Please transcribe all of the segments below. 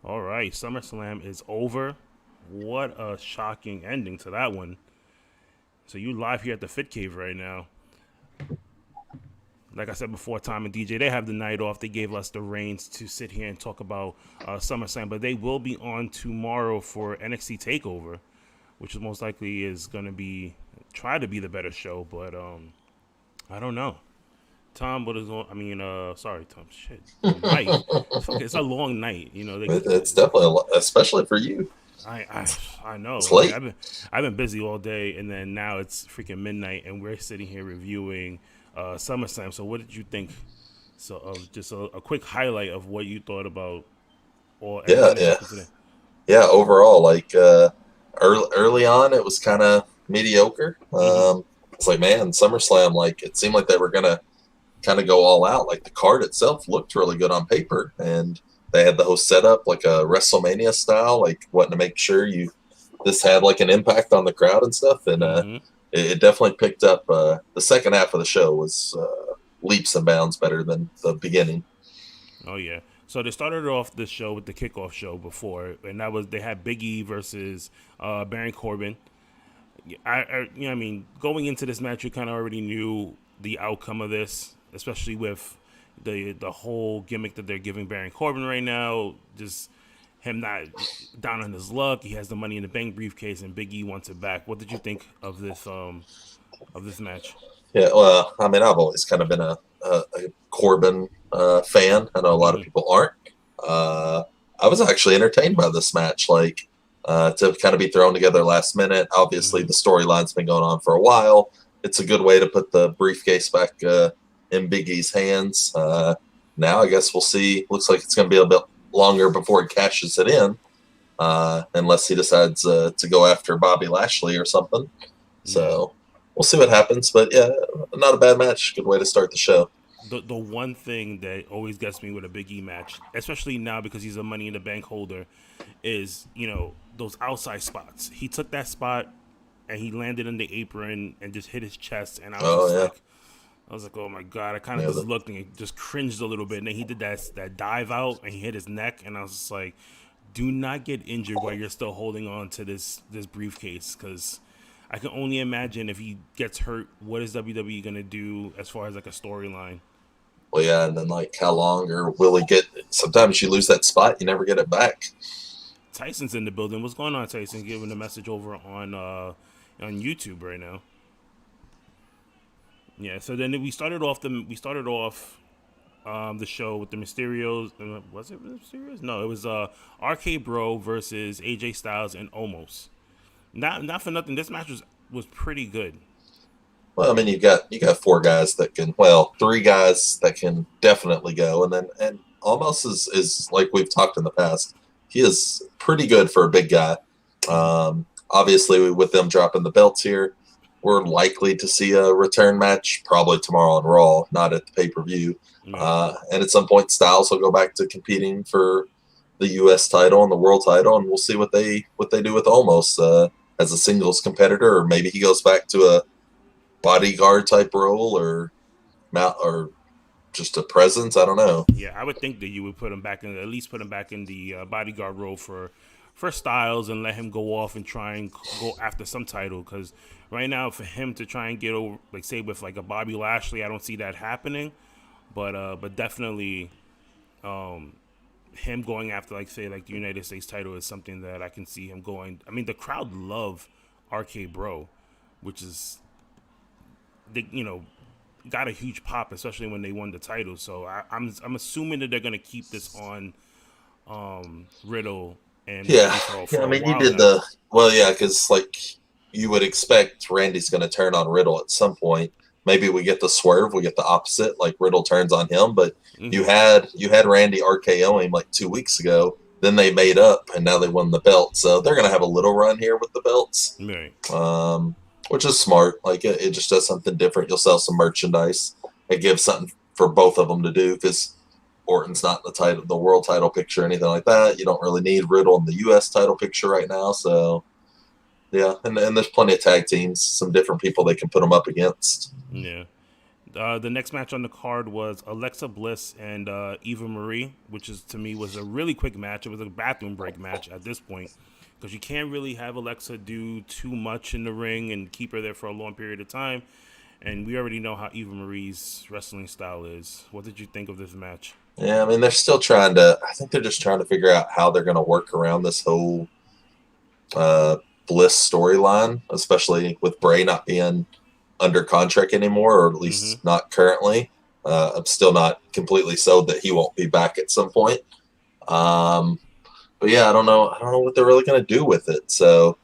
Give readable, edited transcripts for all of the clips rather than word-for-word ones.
All right, SummerSlam is over. What a shocking ending to that one. So you live here at the Fit Cave right now. Like I said before, Tom and DJ, they have the night off. They gave us the reins to sit here and talk about SummerSlam, but they will be on tomorrow for NXT Takeover, which is most likely is going to be try to be the better show, but I don't know. Tom, what is on? I mean, sorry, Tom. Shit, the night. It's a long night. You know, It's definitely a lot, especially for you. I know. It's Like late. I've been busy all day, and then now it's freaking midnight, and we're sitting here reviewing SummerSlam. So, what did you think? So, just a quick highlight of what you thought about or Yeah, everything that yeah, happened today. yeah. Overall, like early on, it was kind of mediocre. Mm-hmm. It's like, man, SummerSlam. Like it seemed like they were gonna kind of go all out. Like the card itself looked really good on paper, and they had the whole setup like a WrestleMania style, like wanting to make sure you this had like an impact on the crowd and stuff. And Mm-hmm. it definitely picked up. The second half of the show was leaps and bounds better than the beginning. Oh yeah. So they started off the show with the kickoff show before, and that was they had Big E versus Baron Corbin. I mean, going into this match, you kind of already knew the outcome of this, especially with the whole gimmick that they're giving Baron Corbin right now. Just him not down on his luck. He has the Money in the Bank briefcase, and Big E wants it back. What did you think of this match? Yeah, well, I mean, I've always kind of been a Corbin fan. I know a lot of Mm-hmm. people aren't. I was actually entertained by this match, like to kind of be thrown together last minute. Obviously, Mm-hmm. the storyline's been going on for a while. It's a good way to put the briefcase back in Big E's hands. Now, I guess we'll see. Looks like it's going to be a bit longer before he cashes it in, unless he decides to go after Bobby Lashley or something. Yeah. So we'll see what happens. But yeah, not a bad match. Good way to start the show. The one thing that always gets me with a Big E match, especially now because he's a Money in the Bank holder, is those outside spots. He took that spot and he landed in the apron and just hit his chest, and Oh yeah, I was like, oh my god! I kind of yeah. just looked and just cringed a little bit, and then he did that dive out and he hit his neck, and I was just like, do not get injured while you're still holding on to this briefcase, because I can only imagine if he gets hurt, what is WWE gonna do as far as like a storyline? Well, yeah, and then like how long or will he get? Sometimes you lose that spot, you never get it back. Tyson's in the building. What's going on, Tyson? Giving a message over on YouTube right now. Yeah. So then we started off the show with the Mysterios. Was it Mysterios? No, it was RK Bro versus AJ Styles and Omos. Not for nothing. This match was pretty good. Well, I mean, you got four guys that can. Well, three guys that can definitely go, and then and almost is like we've talked in the past. He is pretty good for a big guy. Obviously, with them dropping the belts here, we're likely to see a return match probably tomorrow on Raw, not at the pay per view. Right. And at some point, Styles will go back to competing for the U.S. title and the world title, and we'll see what they do with Almost as a singles competitor, or maybe he goes back to a bodyguard type role, or mount, or just a presence. I don't know. Yeah, I would think that you would put him back in, at least put him back in the bodyguard role for Styles, and let him go off and try and go after some title. Because right now, for him to try and get over, like say with like a Bobby Lashley, I don't see that happening. But definitely, him going after like say like the United States title is something that I can see him going. I mean, the crowd love RK Bro, which is they got a huge pop, especially when they won the title. So I'm assuming that they're gonna keep this on Riddle and Yeah, Randy for yeah. for I a mean, you while did now. the well, yeah, because like you would expect, Randy's going to turn on Riddle at some point. Maybe we get the swerve, we get the opposite, like Riddle turns on him. But you Mm-hmm. had you had Randy RKO him like 2 weeks ago. Then they made up, and now they won the belt. So they're going to have a little run here with the belts, Right. um, which is smart. Like it just does something different. You'll sell some merchandise. It gives something for both of them to do because Orton's not in the world title picture or anything like that. You don't really need Riddle in the U.S. title picture right now. So yeah, and there's plenty of tag teams, some different people they can put them up against. Yeah. The next match on the card was Alexa Bliss and Eva Marie, which is to me was a really quick match. It was a bathroom break match at this point because you can't really have Alexa do too much in the ring and keep her there for a long period of time. And we already know how Eva Marie's wrestling style is. What did you think of this match? Yeah, I mean, they're still trying to. I think they're just trying to figure out how they're going to work around this whole Bliss storyline, especially with Bray not being under contract anymore, or at least not currently. I'm still not completely sold that he won't be back at some point. But yeah, I don't know. I don't know what they're really going to do with it. So,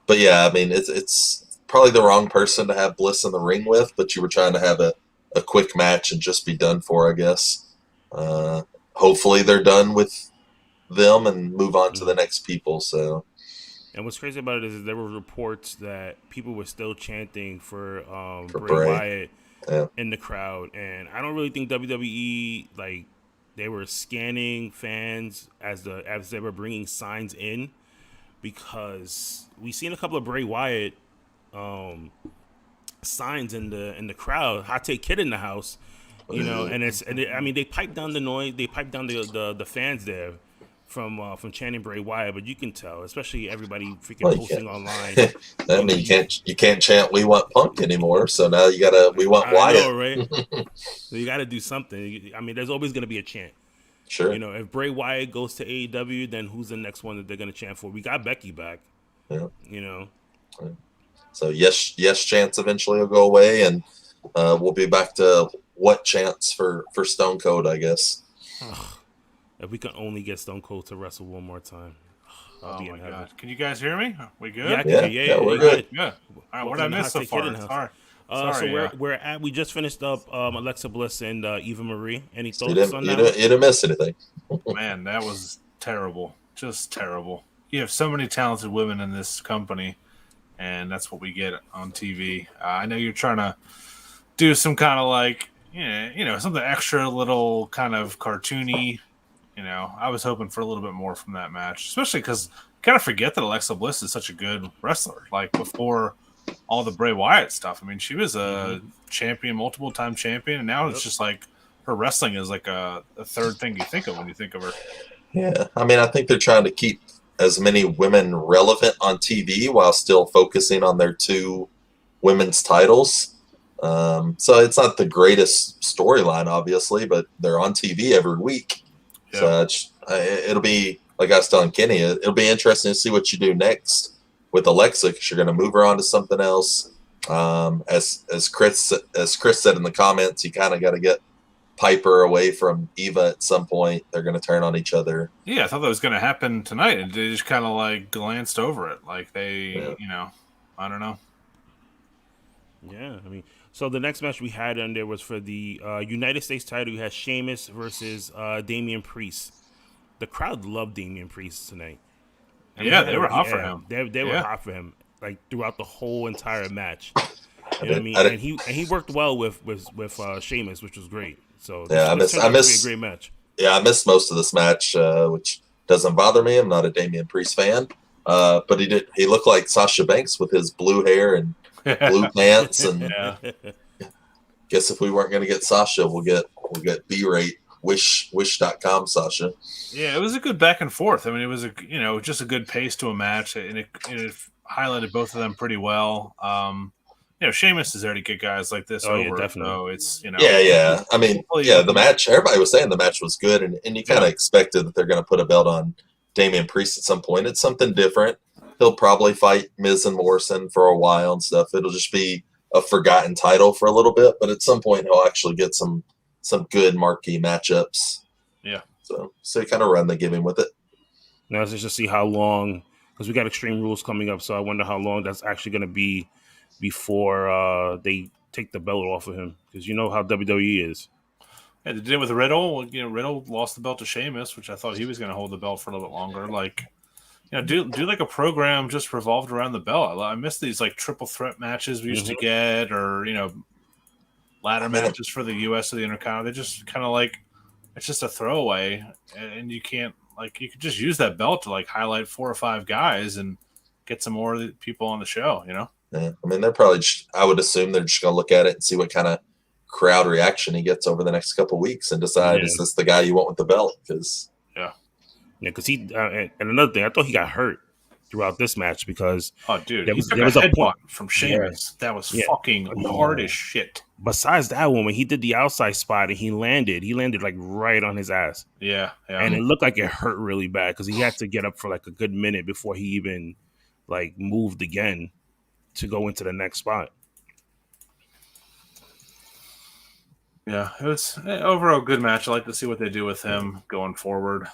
but yeah, I mean, it's probably the wrong person to have Bliss in the ring with. But you were trying to have a quick match and just be done for, I guess. Hopefully, they're done with them and move on to the next people. So. And what's crazy about it is there were reports that people were still chanting for Bray Wyatt in the crowd, and I don't really think WWE like they were scanning fans as they were bringing signs in, because we seen a couple of Bray Wyatt signs in the crowd. Hot take kid in the house, you know, I mean they piped down the noise, they piped down the fans there from chanting Bray Wyatt, but you can tell, especially everybody freaking posting online. I mean, you can't chant "We want Punk" anymore, so now you gotta "We want Wyatt." I know, right? So you gotta do something. I mean, there's always gonna be a chant. Sure. You know, if Bray Wyatt goes to AEW, then who's the next one that they're gonna chant for? We got Becky back. Yeah. You know. So yes chants eventually will go away, and we'll be back to what chants for Stone Cold, I guess. If we can only get Stone Cold to wrestle one more time, I'll be in heaven. God. Can you guys hear me? We good? Yeah, I can hear you. Yeah, we're good. Good. All right, what did I miss so far? Sorry. So we just finished up Alexa Bliss and Eva Marie. Any thoughts on that? You didn't miss anything. Man, that was terrible. Just terrible. You have so many talented women in this company, and that's what we get on TV. I know you're trying to do some kind of like, something extra, little kind of cartoony. You know, I was hoping for a little bit more from that match, especially because you kind of forget that Alexa Bliss is such a good wrestler. Like before all the Bray Wyatt stuff, I mean, she was a champion, multiple-time champion, and now it's just like her wrestling is like a third thing you think of when you think of her. Yeah, I mean, I think they're trying to keep as many women relevant on TV while still focusing on their two women's titles. So it's not the greatest storyline, obviously, but they're on TV every week. Yeah. So it'll be, like I was telling Kenny, it'll be interesting to see what you do next with Alexa, because you're going to move her on to something else. As Chris said in the comments, you kind of got to get Piper away from Eva at some point. They're going to turn on each other. Yeah, I thought that was going to happen tonight, and they just kind of like glanced over it. Like they, I don't know. Yeah, I mean, so the next match we had on there was for the United States title. We had Sheamus versus Damian Priest. The crowd loved Damian Priest tonight. Yeah, they were hot for him. They were hot for him, like throughout the whole entire match. You know what I mean? And he worked well with Sheamus, which was great. So I missed a great match. Yeah, I missed most of this match, which doesn't bother me. I'm not a Damian Priest fan, but he looked like Sasha Banks with his blue hair and blue pants, and guess if we weren't going to get Sasha, we'll get B-rate wish.com Sasha. Yeah, it was a good back and forth. I mean, it was just a good pace to a match, and it highlighted both of them pretty well. Sheamus is there to get guys like this over. Yeah, definitely. So it's yeah. I mean, the match. Everybody was saying the match was good, and you kind of expected that they're going to put a belt on Damian Priest at some point. It's something different. He'll probably fight Miz and Morrison for a while and stuff. It'll just be a forgotten title for a little bit, but at some point he'll actually get some good marquee matchups. Yeah. So you kind of run the giving with it. Now let's just see how long, because we got Extreme Rules coming up, so I wonder how long that's actually going to be before they take the belt off of him, because you know how WWE is. Yeah, they did it with Riddle. Riddle lost the belt to Sheamus, which I thought he was going to hold the belt for a little bit longer. Like, do like a program just revolved around the belt. I miss these like triple threat matches we used to get, or ladder matches for the U.S. or the Intercontinental. They just kind of like, it's just a throwaway, and you can't, like, you could just use that belt to like highlight 4 or 5 guys and get some more people on the show. Yeah, I mean, they're probably I would assume they're just going to look at it and see what kind of crowd reaction he gets over the next couple weeks and decide, is this the guy you want with the belt? Because because he and another thing, I thought he got hurt throughout this match because dude, there he was, took there a was a headbutt point from Sheamus. That was fucking hard as shit. Besides that one, when he did the outside spot and he landed like right on his ass. Yeah. And it looked like it hurt really bad because he had to get up for like a good minute before he even like moved again to go into the next spot. Yeah, it was overall good match. I like to see what they do with him going forward.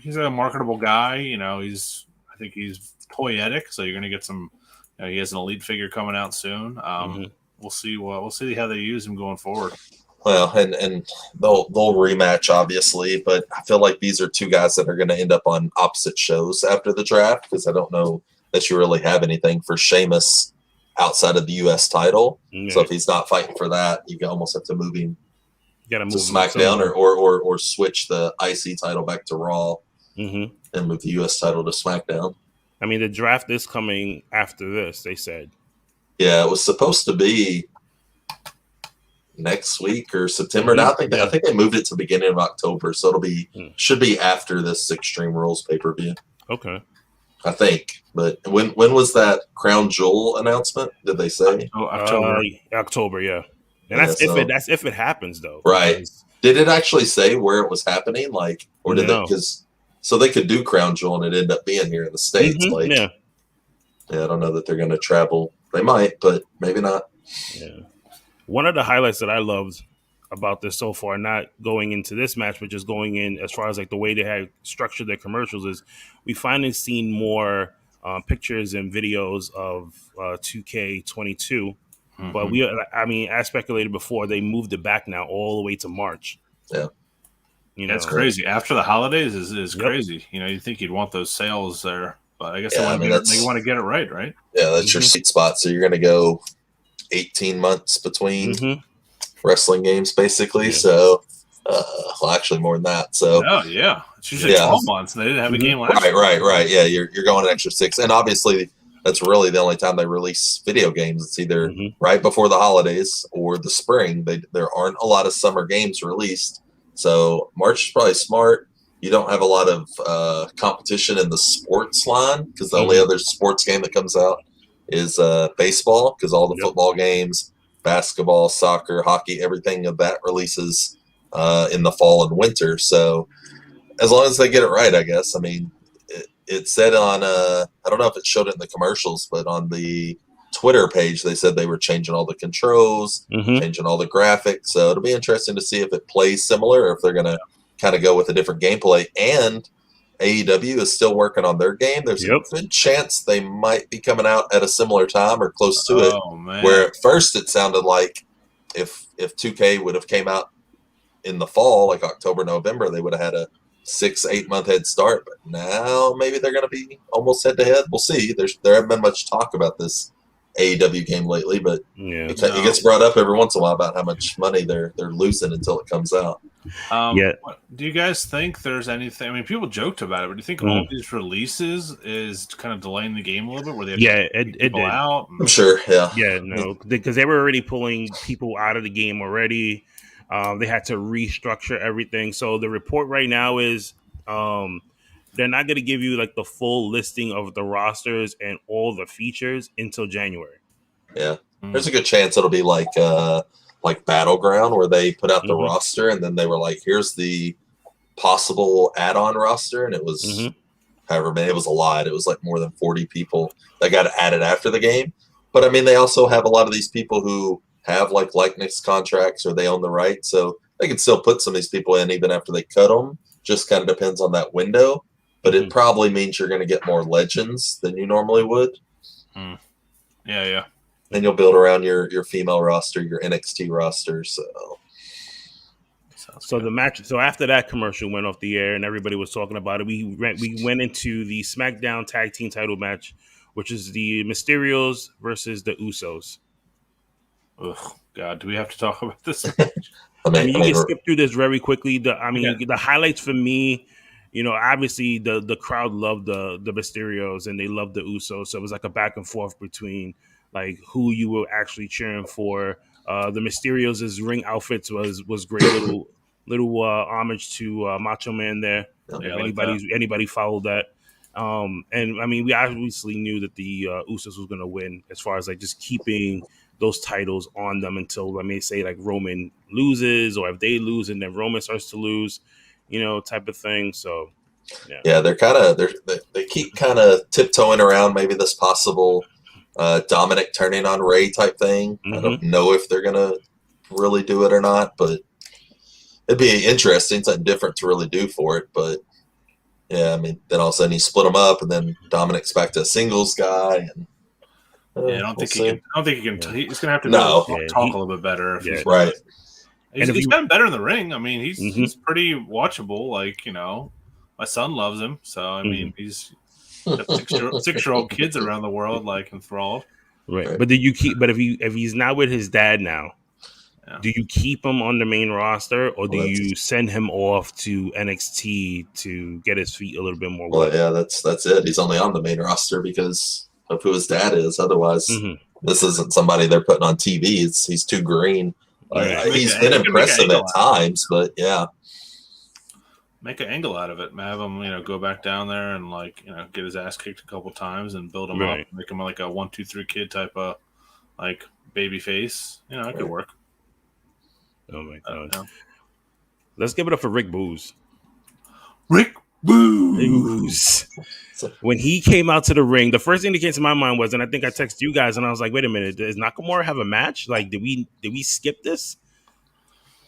He's a marketable guy. I think he's toyetic, so you're going to get some. He has an elite figure coming out soon. We'll see. We'll see how they use him going forward. Well, and they'll rematch obviously, but I feel like these are two guys that are going to end up on opposite shows after the draft because I don't know that you really have anything for Sheamus outside of the U.S. title. So if he's not fighting for that, you almost have to move him to SmackDown or switch the IC title back to Raw and move the U.S. title to SmackDown. I mean, the draft is coming after this, they said. Yeah, it was supposed to be next week or September. Now I think they moved it to the beginning of October, so should be after this Extreme Rules pay-per-view. Okay. I think. But when was that Crown Jewel announcement? Did they say? October, yeah. And that's if it happens though. Right. Did it actually say where it was happening? Like, or did they? Because so they could do Crown Jewel and it ended up being here in the States. I don't know that they're going to travel. They might, but maybe not. Yeah. One of the highlights that I loved about this so far, not going into this match, but just going in as far as like the way they had structured their commercials, is we finally seen more pictures and videos of 2K22. But as speculated before, they moved it back now all the way to March. Yeah. That's crazy. After the holidays is crazy. You'd think you'd want those sales there, but I guess they want to get it right? Yeah, that's your sweet spot. So you're going to go 18 months between wrestling games, basically. Yeah. So, actually more than that. So, it's usually 12 months, and they didn't have a game last year. Right. Yeah, you're going an extra 6, and obviously that's really the only time they release video games. It's either right before the holidays or the spring. There aren't a lot of summer games released, so March is probably smart. You don't have a lot of competition in the sports line because the only other sports game that comes out is baseball, because all the football games, basketball, soccer, hockey, everything of that releases in the fall and winter. So as long as they get it right, I guess. I mean, it said on I don't know if it showed it in the commercials, but on the Twitter page they said they were changing all the controls, changing all the graphics. So it'll be interesting to see if it plays similar or if they're going to kind of go with a different gameplay. And AEW is still working on their game. There's a good chance they might be coming out at a similar time or close to it. Man. Where at first it sounded like if 2K would have came out in the fall, like October, November, they would have had a 6-8 month head start. But now maybe they're going to be almost head to head. We'll see. There haven't been much talk about this AEW game lately, but it gets brought up every once in a while about how much money they're losing until it comes out. Do you guys think there's anything? I mean, people joked about it, but do you think all these releases is kind of delaying the game a little bit? Where they have it did. Out? I'm sure. Because they were already pulling people out of the game already. They had to restructure everything. So the report right now is they're not going to give you like the full listing of the rosters and all the features until January. Yeah, there's a good chance it'll be like Battleground, where they put out the roster and then they were like, here's the possible add-on roster, and it was however many. It was a lot. It was like more than 40 people that got added after the game. But I mean, they also have a lot of these people who have like likeness contracts or they own the right, so they can still put some of these people in even after they cut them. Just kind of depends on that window. But it probably means you're going to get more legends than you normally would. Yeah. And you'll build around your female roster, your NXT roster. So the match. So after that commercial went off the air and everybody was talking about it, we went into the SmackDown Tag Team Title match, which is the Mysterios versus the Usos. Oh God, do we have to talk about this? I mean, you can skip through this very quickly. The highlights for me, obviously the crowd loved the Mysterios and they loved the Usos. So it was like a back and forth between like who you were actually cheering for. The Mysterios' ring outfits was great. Little homage to Macho Man there. Yeah, If I like that. anybody followed that. And I mean, we obviously knew that the Usos was going to win as far as like just keeping those titles on them until, I may say, like Roman loses, or if they lose and then Roman starts to lose, type of thing. So, yeah, they keep kind of tiptoeing around maybe this possible Dominic turning on Ray type thing. I don't know if they're gonna really do it or not, but it'd be interesting, something different to really do for it. But yeah, I mean, then all of a sudden you split them up, and then Dominic's back to a singles guy, and I don't think he can. I don't think he can. He's gonna have to talk a little bit better. If he's right. He's gotten better in the ring. I mean, he's pretty watchable. Like, my son loves him. So I mean, he's got 6-year-old kids around the world like enthralled. Right. But do you keep? But if he's not with his dad now, do you keep him on the main roster, or do you send him off to NXT to get his feet a little bit more wet? Well, yeah, that's it. He's only on the main roster because of who his dad is. Otherwise, this isn't somebody they're putting on TV. He's too green. He's been impressive at times, but yeah. Make an angle out of it. Have him, go back down there and get his ass kicked a couple times and build him up. Make him like a 1-2-3 kid type of baby face. It could work. Oh my god! Let's give it up for Rick Boogs. Rick Boogs. When he came out to the ring, the first thing that came to my mind was, and I think I texted you guys, and I was like, "Wait a minute, does Nakamura have a match? Like, did we skip this?"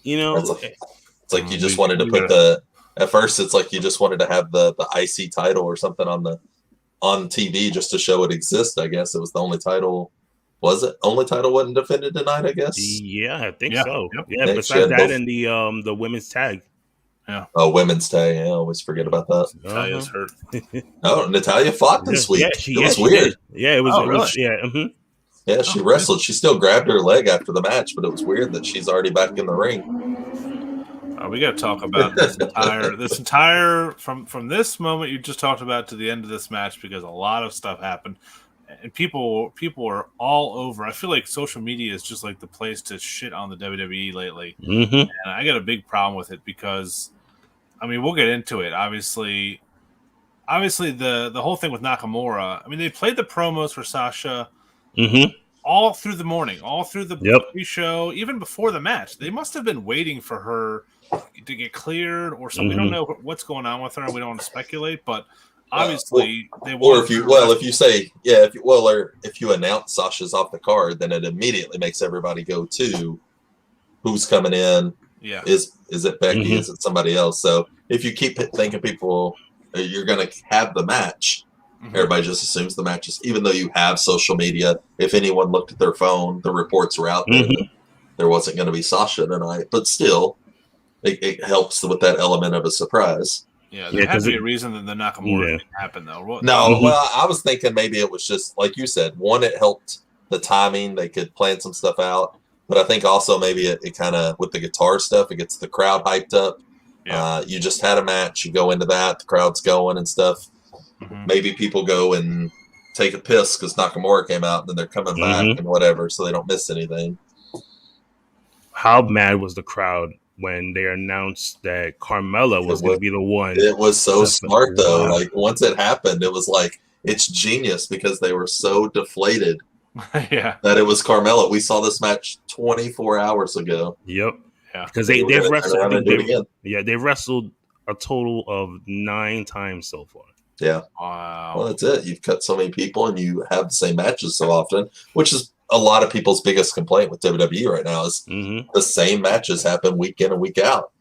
It's like you just wanted to put At first, it's like you just wanted to have the IC title or something on TV just to show it exists. I guess it was the only title. Was it only title wasn't defended tonight? I guess. Yeah, I think so. Yep. Yeah, besides that and the women's tag. Yeah. Oh, women's tag. Yeah, I always forget about that. Natalia's hurt. Oh, Natalia fought this week. It was weird. Yeah, it was. Oh, really? Yeah, she wrestled. She still grabbed her leg after the match, but it was weird that she's already back in the ring. We got to talk about this entire from this moment you just talked about to the end of this match, because a lot of stuff happened and people are all over. I feel like social media is just like the place to shit on the WWE lately, and I got a big problem with it because, I mean, we'll get into it. Obviously, the whole thing with Nakamura. I mean, they played the promos for Sasha. All through the morning, all through the pre-show, even before the match. They must have been waiting for her to get cleared or something. We don't know what's going on with her. We don't want to speculate, but obviously they want. If you announce Sasha's off the card, then it immediately makes everybody go to who's coming in. Yeah, is it Becky? Is it somebody else? So if you keep thinking people you're going to have the match. Everybody just assumes the matches, even though you have social media. If anyone looked at their phone, the reports were out there. There wasn't going to be Sasha tonight, but still, it helps with that element of a surprise. Yeah, there has to be a reason that the Nakamura didn't happen, though. No, well, I was thinking maybe it was just, like you said, one, it helped the timing. They could plan some stuff out. But I think also maybe it kind of, with the guitar stuff, it gets the crowd hyped up. Yeah. You just had a match. You go into that, the crowd's going and stuff. Maybe people go and take a piss because Nakamura came out, and then they're coming back and whatever, so they don't miss anything. How mad was the crowd when they announced that Carmella was going to be the one? It was so smart, though. Like, once it happened, it was like, it's genius because they were so deflated that it was Carmella. We saw this match 24 hours ago. Yep. Yeah. Because they've wrestled. They've wrestled a total of 9 times so far. Yeah. Wow. Well, that's it. You've cut so many people and you have the same matches so often, which is a lot of people's biggest complaint with WWE right now is the same matches happen week in and week out.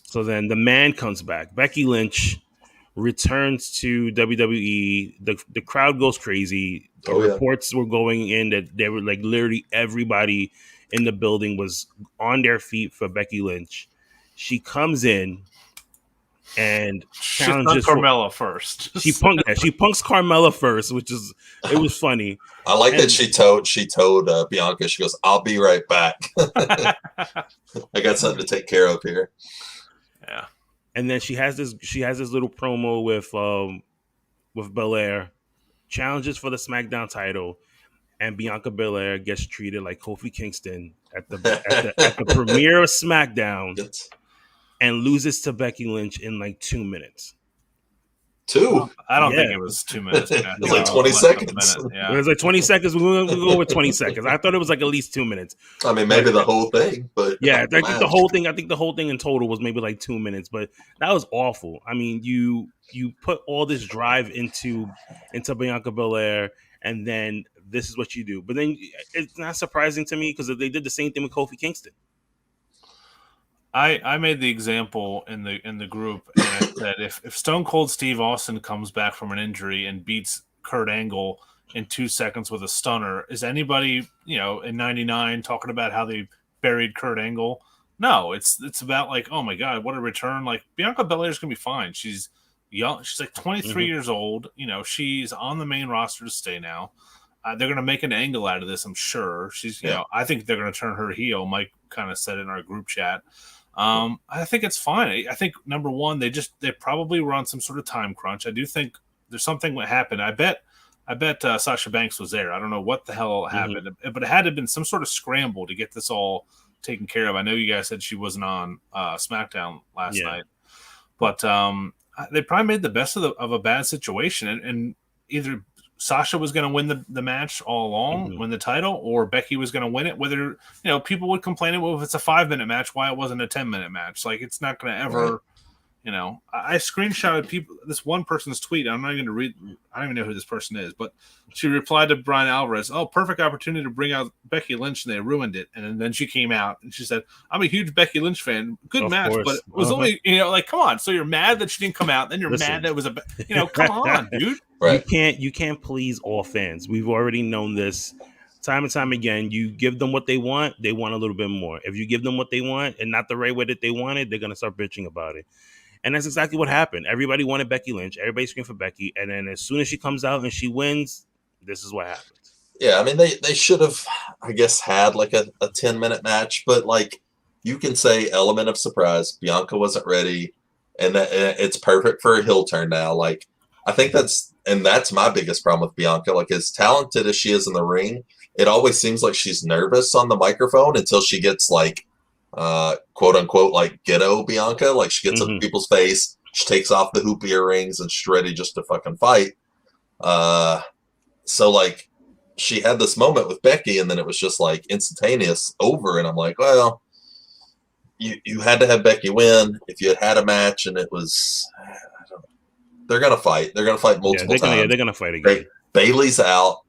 So then the man comes back. Becky Lynch returns to WWE. The crowd goes crazy. Reports were going in that they were like literally everybody in the building was on their feet for Becky Lynch. She comes in and challenges Carmella first. She punks Carmella first, it was funny. I like that she told Bianca. She goes, "I'll be right back. I got something to take care of here." Yeah. And then she has this little promo with Belair, challenges for the SmackDown title, and Bianca Belair gets treated like Kofi Kingston at the premiere of SmackDown and loses to Becky Lynch in like 2 minutes. 2? I don't think it was 2 minutes. It was like 20 seconds. Yeah. It was like 20 seconds. We'll go with 20 seconds. I thought it was like at least 2 minutes. I mean, maybe the whole thing, but yeah, I think the whole thing. I think the whole thing in total was maybe like 2 minutes, but that was awful. I mean, you put all this drive into Bianca Belair, and then this is what you do. But then it's not surprising to me because they did the same thing with Kofi Kingston. I made the example in the group, and I said if Stone Cold Steve Austin comes back from an injury and beats Kurt Angle in 2 seconds with a stunner, is anybody in '99 talking about how they buried Kurt Angle? No, it's about like, oh my god, what a return! Like Bianca Belair's gonna be fine. She's young. She's like 23 years old. She's on the main roster to stay now. They're gonna make an angle out of this, I'm sure. She's I think they're gonna turn her heel. Mike kind of said in our group chat. I think it's fine. I think number one, they probably were on some sort of time crunch. I do think there's something that happened. I bet Sasha Banks was there. I don't know what the hell happened, but it had to have been some sort of scramble to get this all taken care of. I know you guys said she wasn't on SmackDown last night, but they probably made the best of a bad situation, and either Sasha was going to win the match all along, win the title, or Becky was going to win it. Whether people would complain if it's a 5-minute match, why it wasn't a 10-minute match. Like it's not going to ever. Right. I screenshotted this one person's tweet. I'm not going to read. I don't even know who this person is, but she replied to Brian Alvarez, "Oh, perfect opportunity to bring out Becky Lynch, and they ruined it." And then she came out and she said, "I'm a huge Becky Lynch fan. Good match, but it was only like, come on. So you're mad that she didn't come out, then you're mad that it was come on, dude." Right. You can't please all fans. We've already known this time and time again. You give them what they want a little bit more. If you give them what they want and not the right way that they want it, they're gonna start bitching about it. And that's exactly what happened. Everybody wanted Becky Lynch. Everybody screamed for Becky. And then as soon as she comes out and she wins, this is what happens. Yeah, I mean, they should have, I guess, had like a 10-minute match. But like you can say element of surprise. Bianca wasn't ready. And it's perfect for a heel turn now. Like I think that's my biggest problem with Bianca. Like as talented as she is in the ring, it always seems like she's nervous on the microphone until she gets like, quote unquote, like ghetto Bianca, like she gets up in people's face, she takes off the hoop earrings and she's ready just to fucking fight. So like she had this moment with Becky and then it was just like instantaneous over. And I'm like, well, you had to have Becky win. If you had a match and it was, they're going to fight. They're going to fight multiple times. They're going to fight again. Bailey's out.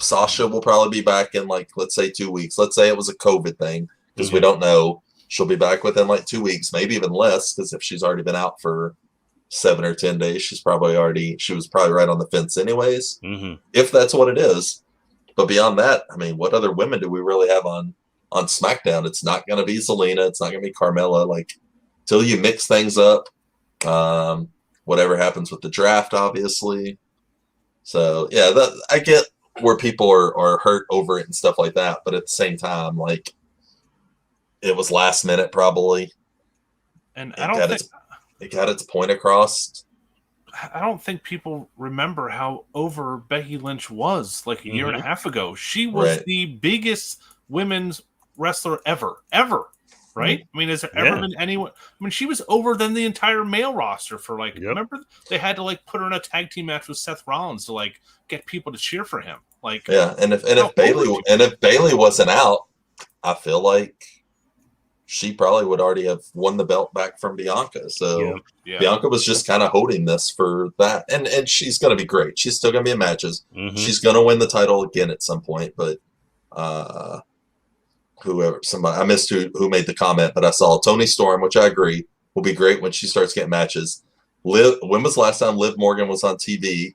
Sasha will probably be back in like, let's say 2 weeks. Let's say it was a COVID thing because we don't know. She'll be back within like 2 weeks, maybe even less, because if she's already been out for 7 or 10 days, she was probably right on the fence anyways, if that's what it is. But beyond that, I mean, what other women do we really have on SmackDown? It's not going to be Zelina. It's not going to be Carmella. Like, till you mix things up, whatever happens with the draft, obviously. So, yeah, I get where people are hurt over it and stuff like that. But at the same time, like, it was last minute probably. And I don't think it got its point across. I don't think people remember how over Becky Lynch was like a year and a half ago. She was the biggest women's wrestler ever. Right? I mean, has there ever been anyone? I mean, she was over than the entire male roster for like, remember they had to like put her in a tag team match with Seth Rollins to like get people to cheer for him. Like, and if Bailey wasn't out, I feel like she probably would already have won the belt back from Bianca. So Bianca was just kind of holding this for that. And she's going to be great. She's still going to be in matches. She's going to win the title again at some point. But I missed who made the comment, but I saw Toni Storm, which I agree will be great when she starts getting matches. When was the last time Liv Morgan was on TV?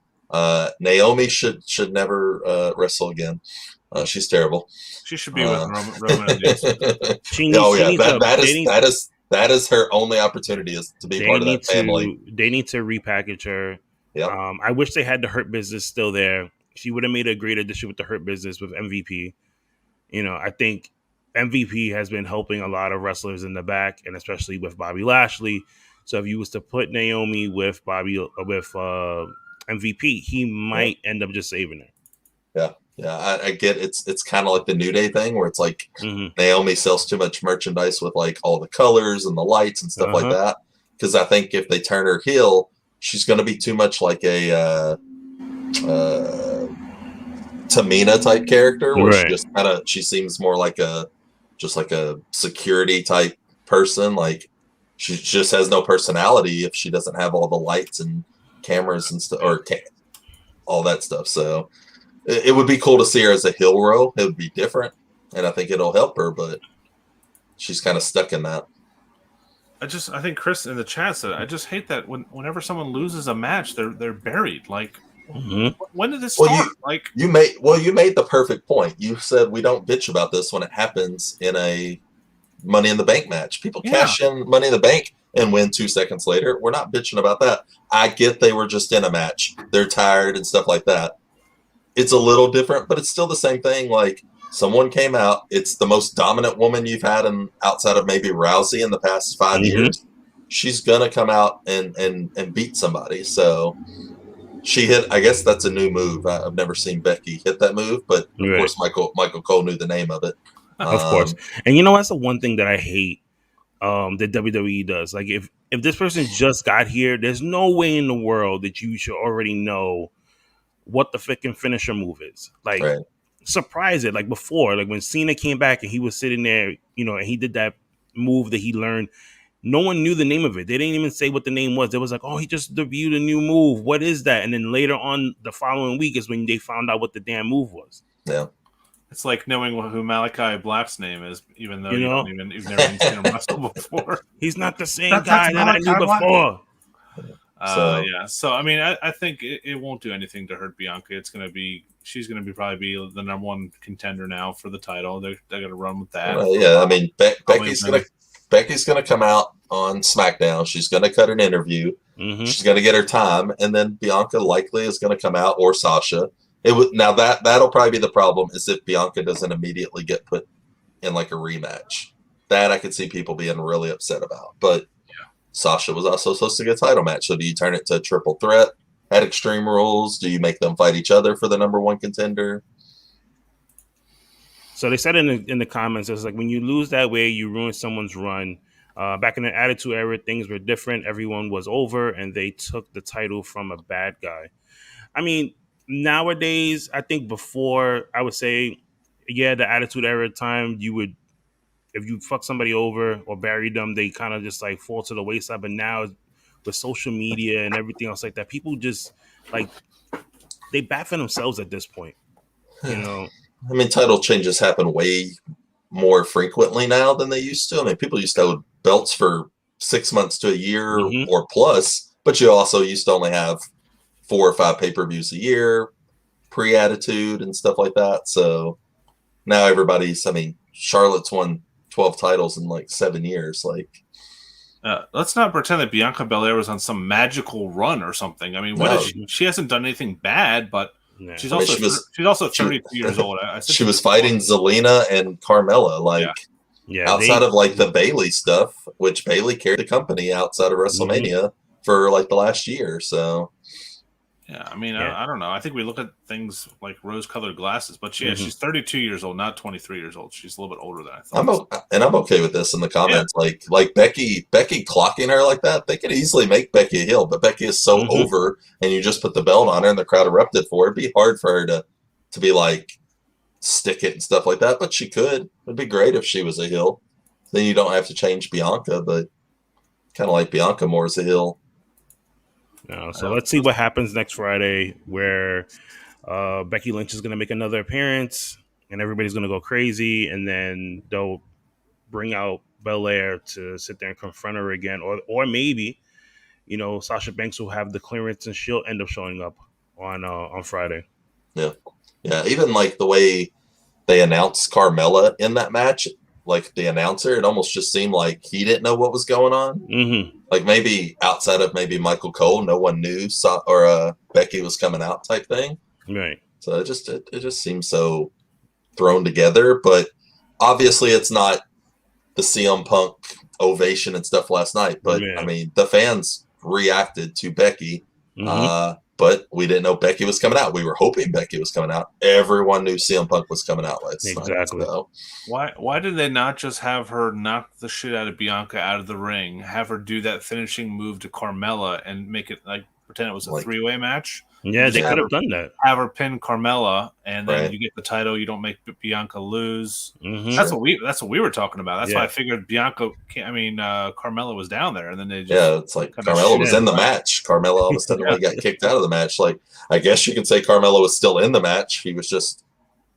Naomi should never wrestle again. She's terrible. She should be with Roman and that is her only opportunity is to be part of that family. They need to repackage her. Yeah. I wish they had the Hurt Business still there. She would have made a great addition with the Hurt Business with MVP. I think MVP has been helping a lot of wrestlers in the back, and especially with Bobby Lashley. So if you was to put Naomi with MVP, he might end up just saving her. Yeah. Yeah, I get it's kind of like the New Day thing where it's like Mm-hmm. Naomi sells too much merchandise with like all the colors and the lights and stuff like that. Because I think if they turn her heel, she's going to be too much like a Tamina type character, where Right. she seems more like a security type person. Like she just has no personality if she doesn't have all the lights and cameras and stuff all that stuff. So it would be cool to see her as a heel row. It would be different, and I think it'll help her. But she's kind of stuck in that. I think Chris in the chat said, I just hate that whenever someone loses a match, they're buried. Like, when did this start? You made the perfect point. You said we don't bitch about this when it happens in a Money in the Bank match. People cash in Money in the Bank and win 2 seconds later. We're not bitching about that. I get they were just in a match. They're tired and stuff like that. It's a little different, but it's still the same thing. Like, someone came out. It's the most dominant woman you've had outside of maybe Rousey in the past 5 years. She's gonna come out and beat somebody. So she hit. I guess that's a new move. I've never seen Becky hit that move, but of course Michael Cole knew the name of it. Of course. And you know, that's the one thing that I hate that WWE does. Like, if this person just got here, there's no way in the world that you should already know what the freaking finisher move is. Like, surprise it. Like before, like when Cena came back and he was sitting there, you know, and he did that move that he learned. No one knew the name of it. They didn't even say what the name was. It was like, oh, he just debuted a new move. What is that? And then later on the following week is when they found out what the damn move was. Yeah. It's like knowing who Malachi Black's name is, even though you've never even seen him wrestle before. He's not the same guy that I knew before. So I mean, I think it won't do anything to hurt Bianca. She's gonna probably be the number one contender now for the title. They're gonna run with that. I mean, Becky's gonna come out on SmackDown. She's gonna cut an interview. She's gonna get her time, and then Bianca likely is gonna come out, or Sasha. That'll probably be the problem, is if Bianca doesn't immediately get put in like a rematch. That I could see people being really upset about. But Sasha was also supposed to get a title match. So do you turn it to a triple threat at Extreme Rules? Do you make them fight each other for the number one contender? So they said in the comments, it's like, when you lose that way, you ruin someone's run. Back in the Attitude Era, things were different. Everyone was over, and they took the title from a bad guy. I mean, nowadays, I think before, I would say, the Attitude Era time, you would, if you fuck somebody over or bury them, they kind of just like fall to the wayside. But now with social media and everything else like that, people just like, they bat for themselves at this point. You know, I mean, title changes happen way more frequently now than they used to. I mean, people used to hold belts for 6 months to a year or plus, but you also used to only have 4 or 5 pay-per-views a year, pre-Attitude and stuff like that. So now everybody's, I mean, Charlotte's won 12 titles in like 7 years. Like, let's not pretend that Bianca Belair was on some magical run or something. I mean, she hasn't done anything bad, but she's also 32 years old. She was fighting Zelina and Carmella. Like, outside of like the Bayley stuff, which Bayley carried the company outside of WrestleMania for like the last year. So. Yeah, I mean, I don't know. I think we look at things like rose-colored glasses, but she's 32 years old, not 23 years old. She's a little bit older than I thought. I'm okay with this in the comments. Yeah. Like Becky clocking her like that, they could easily make Becky a heel, but Becky is so over, and you just put the belt on her, and the crowd erupted for her. It'd be hard for her to be like stick it and stuff like that, but she could. It'd be great if she was a heel. Then you don't have to change Bianca, but kind of like Bianca more as a heel. So let's see what happens next Friday, where Becky Lynch is going to make another appearance, and everybody's going to go crazy, and then they'll bring out Belair to sit there and confront her again, or maybe, you know, Sasha Banks will have the clearance and she'll end up showing up on Friday. Yeah. Even like the way they announced Carmella in that match. Like the announcer, it almost just seemed like he didn't know what was going on. Like maybe outside of maybe Michael Cole, no one knew Becky was coming out type thing. Right. So it just seems so thrown together. But obviously, it's not the CM Punk ovation and stuff last night. But I mean, the fans reacted to Becky. but we didn't know Becky was coming out. We were hoping Becky was coming out. Everyone knew CM Punk was coming out last night. Exactly. So. Why did they not just have her knock the shit out of Bianca out of the ring, have her do that finishing move to Carmella and make it like pretend it was a three-way match? Yeah, they could have done that. Have her pin Carmella, and then Right. you get the title. You don't make Bianca lose. Mm-hmm. That's what we were talking about. That's why I figured Carmella was down there, and then they just it's like Carmella was in the match. Carmella all of a sudden got kicked out of the match. Like, I guess you can say Carmella was still in the match. He was just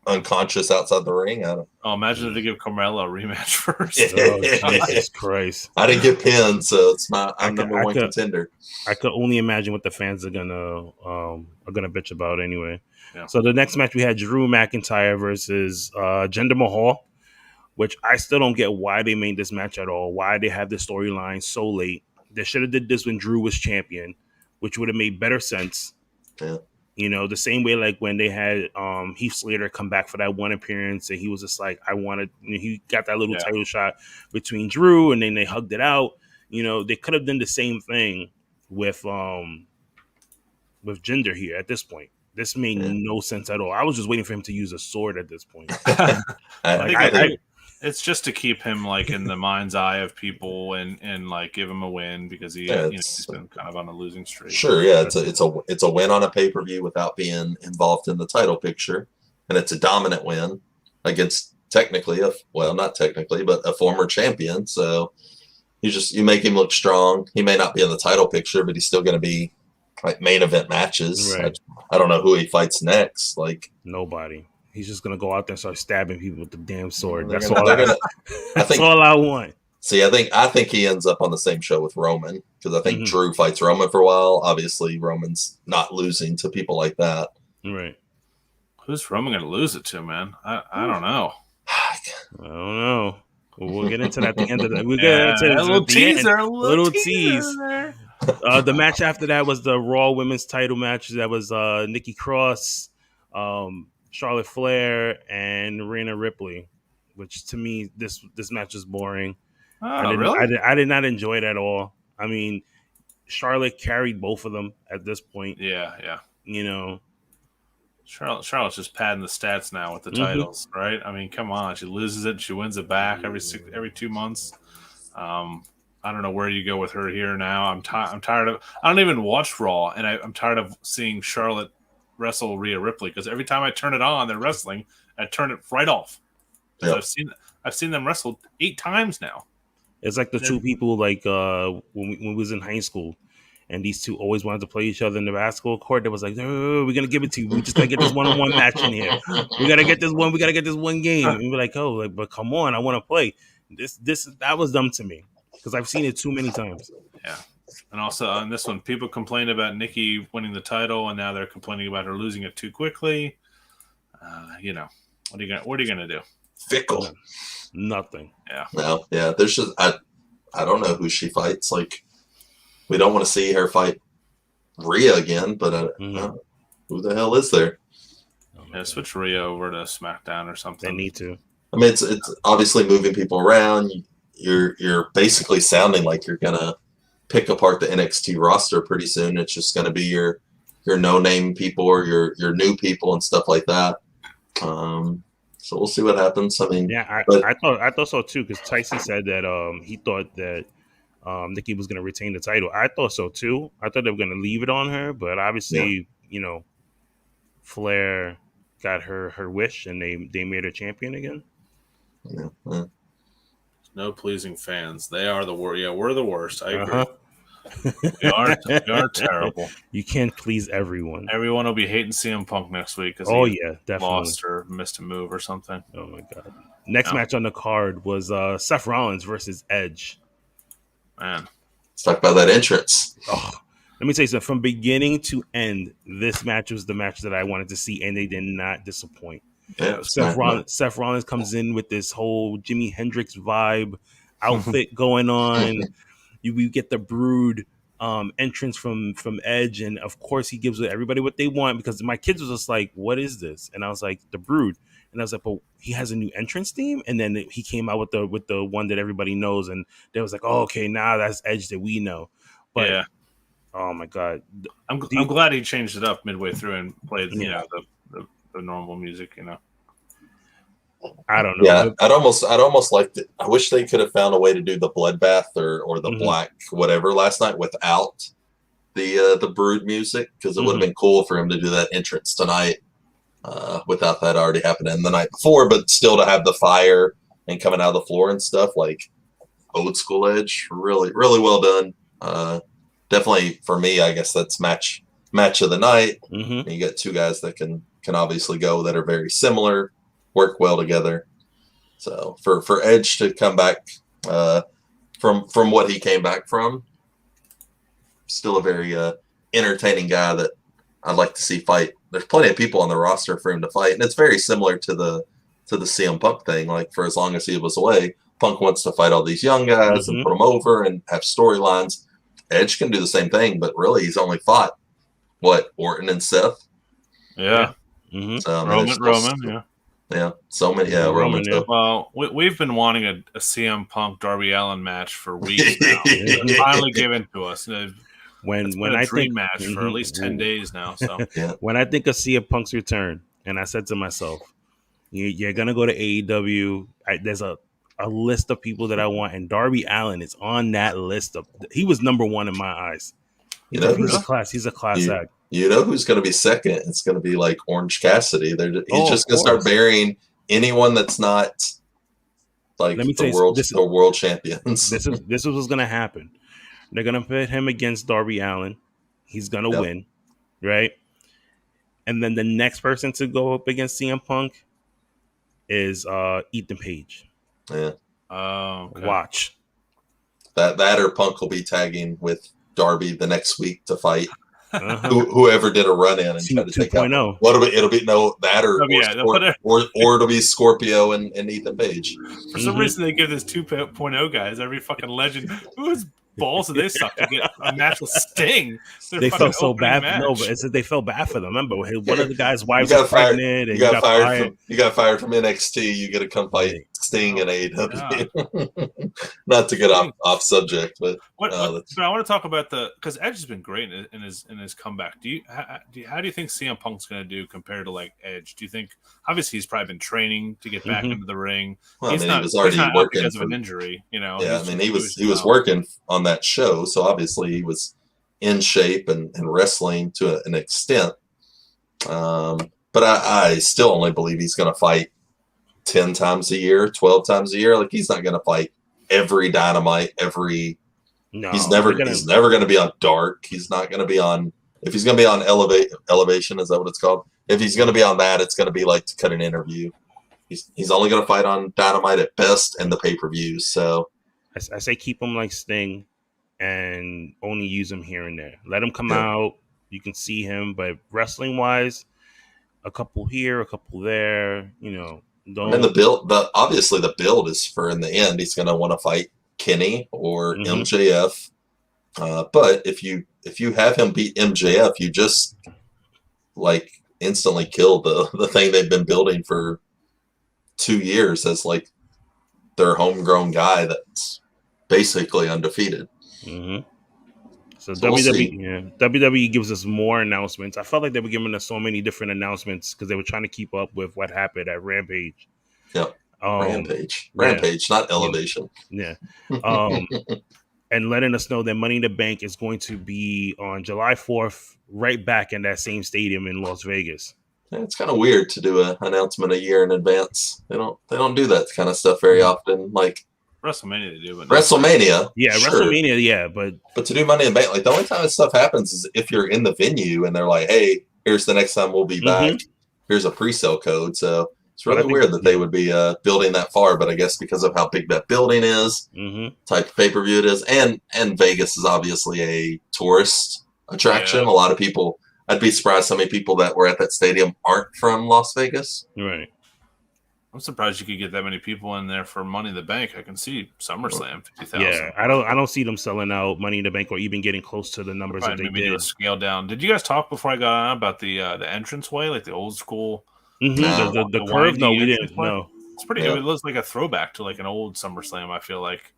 unconscious outside the ring. Imagine if they give Carmella a rematch first. Jesus Christ! I didn't get pinned, so it's not. I'm number one contender. I could only imagine what the fans are gonna bitch about anyway. Yeah. So the next match we had Drew McIntyre versus Jinder Mahal, which I still don't get why they made this match at all. Why they have the storyline so late? They should have did this when Drew was champion, which would have made better sense. Yeah. You know, the same way like when they had Heath Slater come back for that one appearance and he was just like, he got that little title shot between Drew and then they hugged it out. You know, they could have done the same thing with Jinder here at this point. This made no sense at all. I was just waiting for him to use a sword at this point. It's just to keep him like in the mind's eye of people and like give him a win because he's been kind of on a losing streak. Sure, yeah, it's a win on a pay-per-view without being involved in the title picture, and it's a dominant win against not technically, but a former champion. So you make him look strong. He may not be in the title picture, but he's still going to be like main event matches. Right. I don't know who he fights next. Like nobody. He's just gonna go out there and start stabbing people with the damn sword. That's all I want. See, I think he ends up on the same show with Roman because I think Drew fights Roman for a while. Obviously, Roman's not losing to people like that. Right. Who's Roman gonna lose it to, man? I don't know. I don't know. We'll get into that at the end of that. We'll get into a little teaser. A little tease. The match after that was the Raw Women's Title match. That was Nikki Cross, Charlotte Flair, and Rhea Ripley, which to me this match is boring. Really? I did not enjoy it at all. I mean, Charlotte carried both of them at this point. Yeah. You know, Charlotte's just padding the stats now with the titles, right? I mean, come on, she loses it, she wins it back every 2 months. I don't know where you go with her here now. I'm tired of. I don't even watch Raw, and I'm tired of seeing Charlotte wrestle Rhea Ripley because every time I turn it on, they're wrestling. I turn it right off. Yep. I've seen them wrestle 8 times now. It's like the two people like when we was in high school, and these two always wanted to play each other in the basketball court. That was like, oh, we're gonna give it to you. We just gotta get this one-on-one match in here. We gotta get this one. We gotta get this one game. And we're like, but come on, I want to play. That was dumb to me because I've seen it too many times. Yeah. And also on this one, people complained about Nikki winning the title, and now they're complaining about her losing it too quickly. What are you gonna do? Fickle. Nothing. Yeah. No. Yeah. There's just I don't know who she fights. Like, we don't want to see her fight Rhea again, but who the hell is there? Switch Rhea over to SmackDown or something. They need to. I mean, it's obviously moving people around. You're basically sounding like you're gonna pick apart the NXT roster pretty soon. It's just gonna be your no-name people or your new people and stuff like that. So we'll see what happens. I mean, I thought so too because Tyson said that he thought that Nikki was gonna retain the title. I thought so too. I thought they were gonna leave it on her, but obviously, Flair got her wish and they made her champion again. Yeah. No pleasing fans. They are the worst. Yeah, we're the worst. I agree. We are terrible. You can't please everyone. Everyone will be hating CM Punk next week because definitely lost or missed a move or something. Oh my god! Next match on the card was Seth Rollins versus Edge. Man, let's talk about that entrance. Oh, let me tell you something. From beginning to end, this match was the match that I wanted to see, and they did not disappoint. Yeah, Seth Rollins comes in with this whole Jimi Hendrix vibe outfit going on. We get the Brood entrance from Edge, and of course he gives everybody what they want because my kids was just like, "What is this?" And I was like, "The Brood," and I was like, "But he has a new entrance theme." And then he came out with the one that everybody knows, and they was like, "Oh, okay, now that's Edge that we know." But Oh my god. I'm glad he changed it up midway through and played, Yeah. the normal music. I don't know. Yeah, I'd almost like to. I wish they could have found a way to do the bloodbath or the black whatever last night without the Brood music, because it would have been cool for him to do that entrance tonight without that already happening the night before, but still to have the fire and coming out of the floor and stuff like old school Edge. Really, really well done. Definitely for me, I guess that's match of the night. And you get two guys that can obviously go that are very similar, work well together. So for Edge to come back from what he came back from, still a very entertaining guy that I'd like to see fight. There's plenty of people on the roster for him to fight, and it's very similar to the CM Punk thing. Like, for as long as he was away, Punk wants to fight all these young guys and put them over and have storylines. Edge can do the same thing, but really he's only fought Orton and Seth. Yeah. So, Roman. Yeah, so many. Yeah, Roman. Yeah. Well, we've been wanting a CM Punk Darby Allin match for weeks now. It's finally given to us. When I dream match for at least 10 days now. So when I think of CM Punk's return, and I said to myself, you're gonna go to AEW. There's a list of people that I want, and Darby Allin is on that list. He was number one in my eyes. He's a class act. You know who's going to be second? It's going to be like Orange Cassidy. He's just going to start burying anyone that's not like the world champions. This is what's going to happen. They're going to put him against Darby Allin. He's going to win, right? And then the next person to go up against CM Punk is Ethan Page. Yeah. Okay. Watch. That or Punk will be tagging with Darby the next week to fight whoever did a run in and try to take out. It'll be or it'll be Scorpio and Ethan Page. For some reason, they give this 2.0 guys every fucking legend. Whose balls do they suck to get a match with Sting? They felt so bad. No, but it's that they felt bad for them. Remember, one of the guys' wives was pregnant, and you got fired from NXT. You get to come fight Sting in AEW. Not to get off subject, but but I want to talk about because Edge has been great in his comeback. How do you think CM Punk's going to do compared to like Edge? Do you think obviously he's probably been training to get back into the ring? Well, he was already working because of an injury. Yeah, he was working on that show, so obviously he was in shape and wrestling to an extent. But I still only believe he's going to fight 10 times a year, 12 times a year. Like, he's not going to fight every Dynamite, No, he's never going to be on Dark. He's not going to be on, if he's going to be on Elevation, is that what it's called? If he's going to be on that, it's going to be like to cut an interview. He's only going to fight on Dynamite at best and the pay-per-views. So I say keep him like Sting and only use him here and there. Let him come out. You can see him, but wrestling wise, a couple here, a couple there. And the build, obviously the build is for in the end. He's going to want to fight Kenny or MJF. But if you have him beat MJF, you just like instantly kill the thing they've been building for 2 years as like their homegrown guy that's basically undefeated. So WWE gives us more announcements. I felt like they were giving us so many different announcements because they were trying to keep up with what happened at Rampage. Yep. Rampage, not Elevation. Yeah. And letting us know that Money in the Bank is going to be on July 4th, right back in that same stadium in Las Vegas. Yeah, it's kind of weird to do an announcement a year in advance. They don't do that kind of stuff very often. Like WrestleMania, they do. But WrestleMania, WrestleMania, yeah, but to do Money in the Bank, like the only time this stuff happens is if you're in the venue and they're like, "Hey, here's the next time we'll be back. Here's a pre-sale code." So it's really weird that they would be building that far. But I guess because of how big that building is, type of pay-per-view it is, and Vegas is obviously a tourist attraction. A lot of people. I'd be surprised how many people that were at that stadium aren't from Las Vegas. Right. I'm surprised you could get that many people in there for Money in the Bank. I can see SummerSlam 50,000. Yeah, I don't see them selling out Money in the Bank or even getting close to the numbers that they did. Do a scale down. Did you guys talk before I got on about the entranceway, like the old school? The curve? No, we didn't. No, it's pretty good. It looks like a throwback to like an old SummerSlam. I feel like.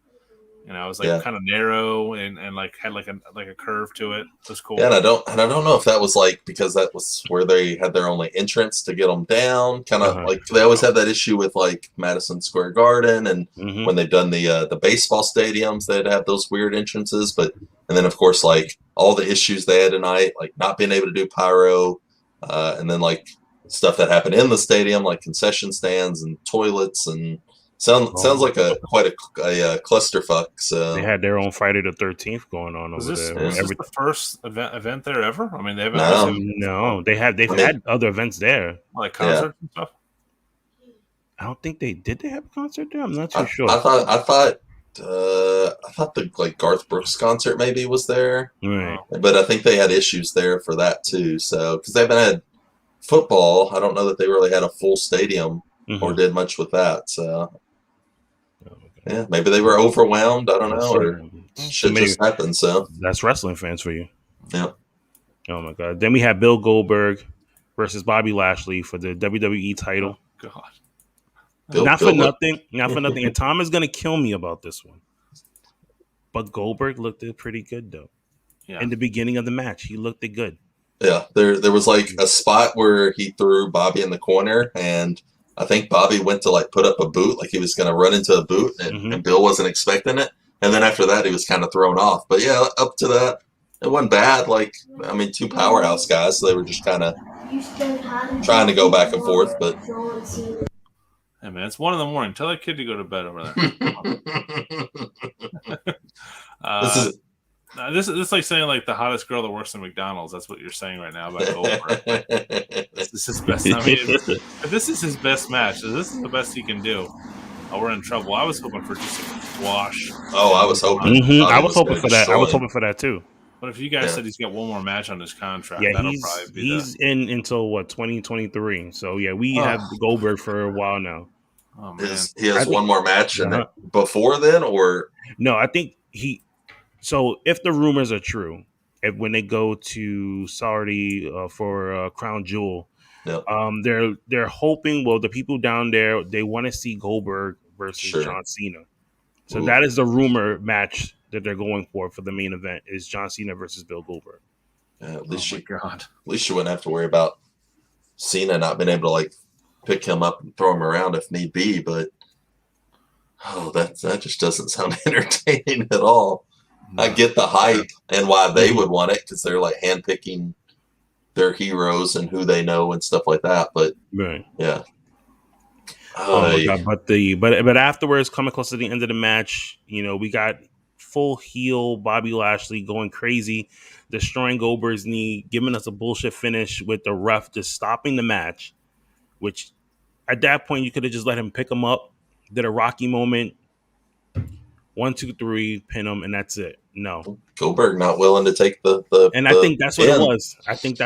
You know, it was like kind of narrow and like had like a curve to it. It was cool. Yeah, and I don't know if that was like because that was where they had their only entrance to get them down. Kind of like they always had that issue with like Madison Square Garden, and when they've done the baseball stadiums, they'd have those weird entrances. And then of course like all the issues they had tonight, like not being able to do pyro, and then like stuff that happened in the stadium, like concession stands and toilets and. Sounds like quite a clusterfuck. So they had their own Friday the 13th going on over there. Was this the first event there ever? I mean, they haven't. No, they've had other events there, like concerts and stuff. I don't think they did. They have a concert there. I'm not too sure. I thought the like Garth Brooks concert maybe was there, right? But I think they had issues there for that too. So because they haven't had football, I don't know that they really had a full stadium or did much with that. So. Yeah, maybe they were overwhelmed. I don't know, or shit just happened. So that's wrestling fans for you. Yeah. Oh my god. Then we had Bill Goldberg versus Bobby Lashley for the WWE title. Oh, god. Not for nothing. And Tom is gonna kill me about this one. But Goldberg looked pretty good though. Yeah. In the beginning of the match, he looked good. Yeah, there was like a spot where he threw Bobby in the corner, and I think Bobby went to like put up a boot, like he was going to run into a boot, and Bill wasn't expecting it. And then after that, he was kind of thrown off. But yeah, up to that, it wasn't bad. Like, I mean, two powerhouse guys, so they were just kind of trying to go back and forth. But hey man, it's 1 a.m. Tell that kid to go to bed over there. This is like saying like the hottest girl that works in McDonald's. That's what you're saying right now about Goldberg. This is his best. I mean, if this is his best match, if this is the best he can do, we're in trouble. I was hoping for just a squash. Oh, I was hoping. I was hoping for that. I was hoping for that too. But if you guys said he's got one more match on his contract, he's in until 2023. So yeah, we have Goldberg for a while now. Oh man, he has one more match, and then before then, or no? I think he. So if the rumors are true, when they go to Saudi for Crown Jewel, they're hoping. Well, the people down there, they want to see Goldberg versus John Cena. So that is the rumor match that they're going for the main event is John Cena versus Bill Goldberg. Yeah, at least you wouldn't have to worry about Cena not being able to like pick him up and throw him around if need be. But that just doesn't sound entertaining at all. No. I get the hype and why they would want it because they're like handpicking their heroes and who they know and stuff like that. But yeah. Oh my god! But afterwards, coming close to the end of the match, we got full heel Bobby Lashley going crazy, destroying Goldberg's knee, giving us a bullshit finish with the ref just stopping the match. Which at that point you could have just let him pick him up, did a Rocky moment. 1, 2, 3, pin him, and that's it. No, Goldberg not willing to take the and I think that's what it was. I think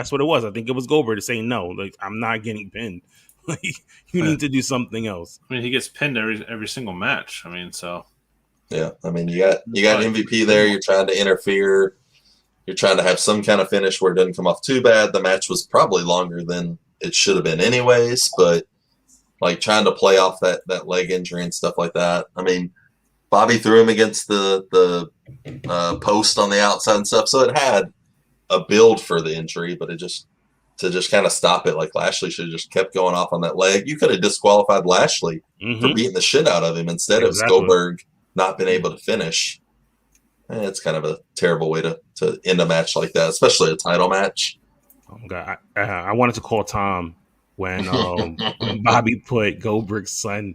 it was Goldberg to say no. Like, I'm not getting pinned. Like, you need to do something else. I mean, he gets pinned every single match. I mean, so yeah. I mean, you got MVP there. You're trying to interfere. You're trying to have some kind of finish where it doesn't come off too bad. The match was probably longer than it should have been, anyways. But like trying to play off that leg injury and stuff like that. I mean. Bobby threw him against the post on the outside and stuff, so it had a build for the injury, but to just kind of stop it, like Lashley should have just kept going off on that leg. You could have disqualified Lashley for beating the shit out of him. Instead, it was Goldberg not being able to finish. It's kind of a terrible way to end a match like that, especially a title match. Oh God, I wanted to call Tom when Bobby put Goldberg's son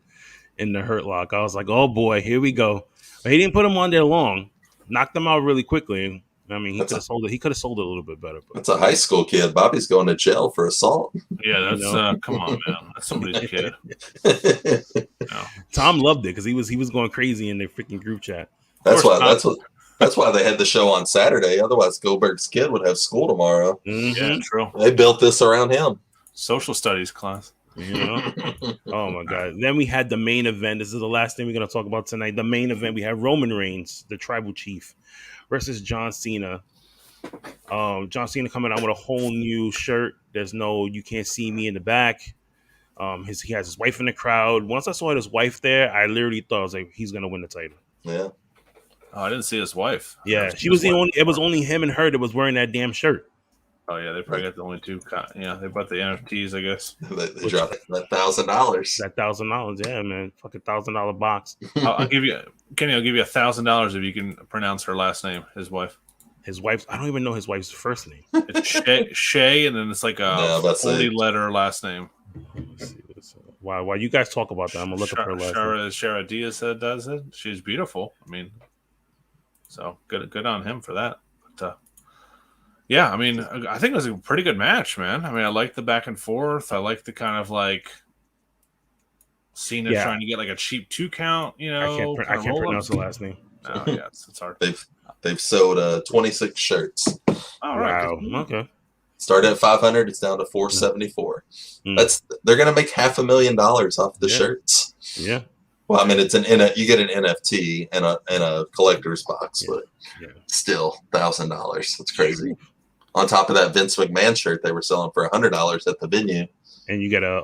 in the Hurt Lock. I was like, oh boy, here we go. But he didn't put him on there long. Knocked him out really quickly. I mean, he could have sold it. He could have sold it a little bit better. But. That's a high school kid. Bobby's going to jail for assault. Yeah, that's come on, man. That's somebody's kid. No. Tom loved it because he was going crazy in their freaking group chat. That's why they had the show on Saturday. Otherwise, Goldberg's kid would have school tomorrow. Yeah, true. They built this around him. Social studies class. Oh my god. Then we had the main event. This is the last thing we're going to talk about tonight. The main event, we have Roman Reigns, the tribal chief, versus John Cena. John Cena coming out with a whole new shirt. There's no "you can't see me" in the back. He has his wife in the crowd. Once I saw his wife there, I literally thought, I was like, he's going to win the title. Yeah. Oh, I didn't see his wife. Yeah, she was the only. It was only him and her that was wearing that damn shirt. Oh yeah, they probably got the only two. Yeah, they bought the NFTs, I guess. They dropped that $1,000. That $1,000, yeah, man, fucking $1,000 box. I'll give you, Kenny. I'll give you $1,000 if you can pronounce her last name. His wife. His wife. I don't even know his wife's first name. It's Shay, and then it's like a 40-letter last name. While you guys talk about that, I'm gonna look up her last name. Shara Diaz does it. She's beautiful. I mean, so good on him for that. But yeah, I mean, I think it was a pretty good match, man. I mean, I like the back and forth. I like the kind of like Cena trying to get like a cheap 2 count. You know, I can't pronounce the last name. Oh yeah, it's hard. They've sold 26 shirts. All right. Wow. Okay. Started at 500, it's down to 474. They're gonna make $500,000 off the shirts. Yeah. Well, I mean, you get an NFT and a collector's box, but still $1,000. That's crazy. On top of that Vince McMahon shirt they were selling for $100 at the venue, and you get a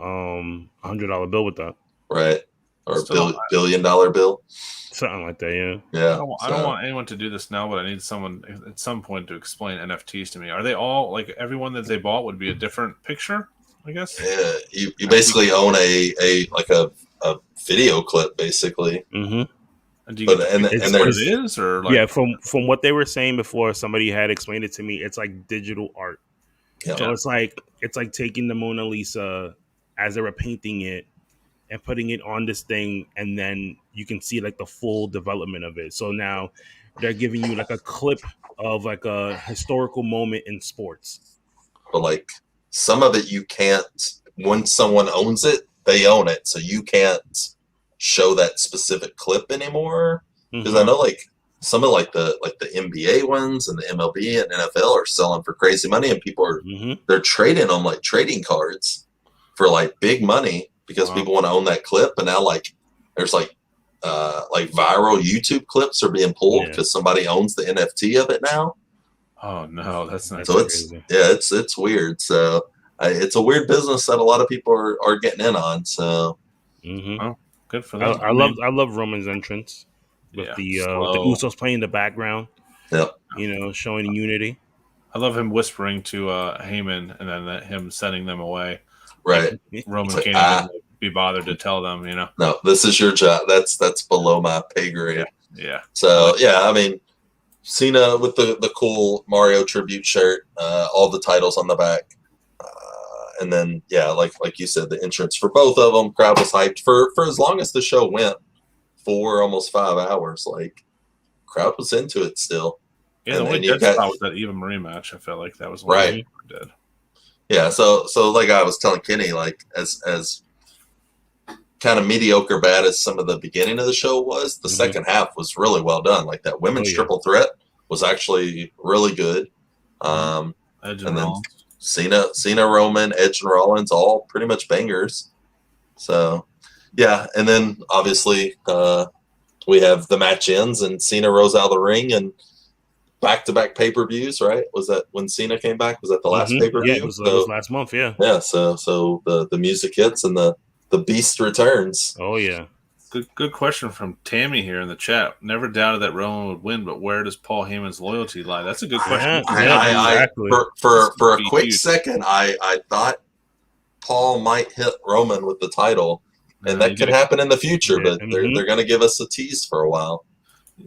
$100 bill with that, right? Or $1 billion bill, something like that. Yeah. I don't want anyone to do this now, but I need someone at some point to explain NFTs to me. Are they all like everyone that they bought would be a different picture? I guess. Yeah, you basically own a video clip, basically. Mm-hmm. And do you get what it is, or like, from what they were saying before, somebody had explained it to me. It's like digital art. Yeah. So it's like taking the Mona Lisa as they were painting it and putting it on this thing, and then you can see like the full development of it. So now they're giving you like a clip of like a historical moment in sports. But like some of it you can't, when someone owns it, they own it. So you can't show that specific clip anymore. Because I know like some of like the NBA ones and the MLB and NFL are selling for crazy money, and people are they're trading them like trading cards for like big money because people want to own that clip. And now like there's like viral YouTube clips are being pulled because somebody owns the NFT of it now. Oh no, that's not. So it's weird. So it's a weird business that a lot of people are getting in on. So well, good for them. I love Roman's entrance with the Usos playing in the background. Yep. Showing unity. I love him whispering to Heyman and then him sending them away. Right. Roman can't even be bothered to tell them, No, this is your job. That's below my pay grade. Yeah. So I mean, Cena with the cool Mario tribute shirt, all the titles on the back, and then like you said, the entrance for both of them. Crowd was hyped for as long as the show went, for almost 5 hours. Like, crowd was into it still. Yeah, the only dead spot was that Eva Marie match. I felt like that was one right. Did. Yeah, so like I was telling Kenny, like as kind of mediocre bad as some of the beginning of the show was, the second half was really well done. Like that women's triple threat was actually really good. Edge and then Cena, Roman, Edge and Rollins, all pretty much bangers. So yeah, and then obviously we have the match ends and Cena rolls out of the ring and back-to-back pay-per-views, right? Was that when Cena came back? Was that the last pay-per-view? Yeah, it was last month, yeah. Yeah, so the music hits and the Beast returns. Oh, yeah. Good question from Tammy here in the chat. Never doubted that Roman would win, but where does Paul Heyman's loyalty lie? That's a good question. Exactly. For a quick second, I thought Paul might hit Roman with the title, and that could happen in the future, but they're going to give us a tease for a while.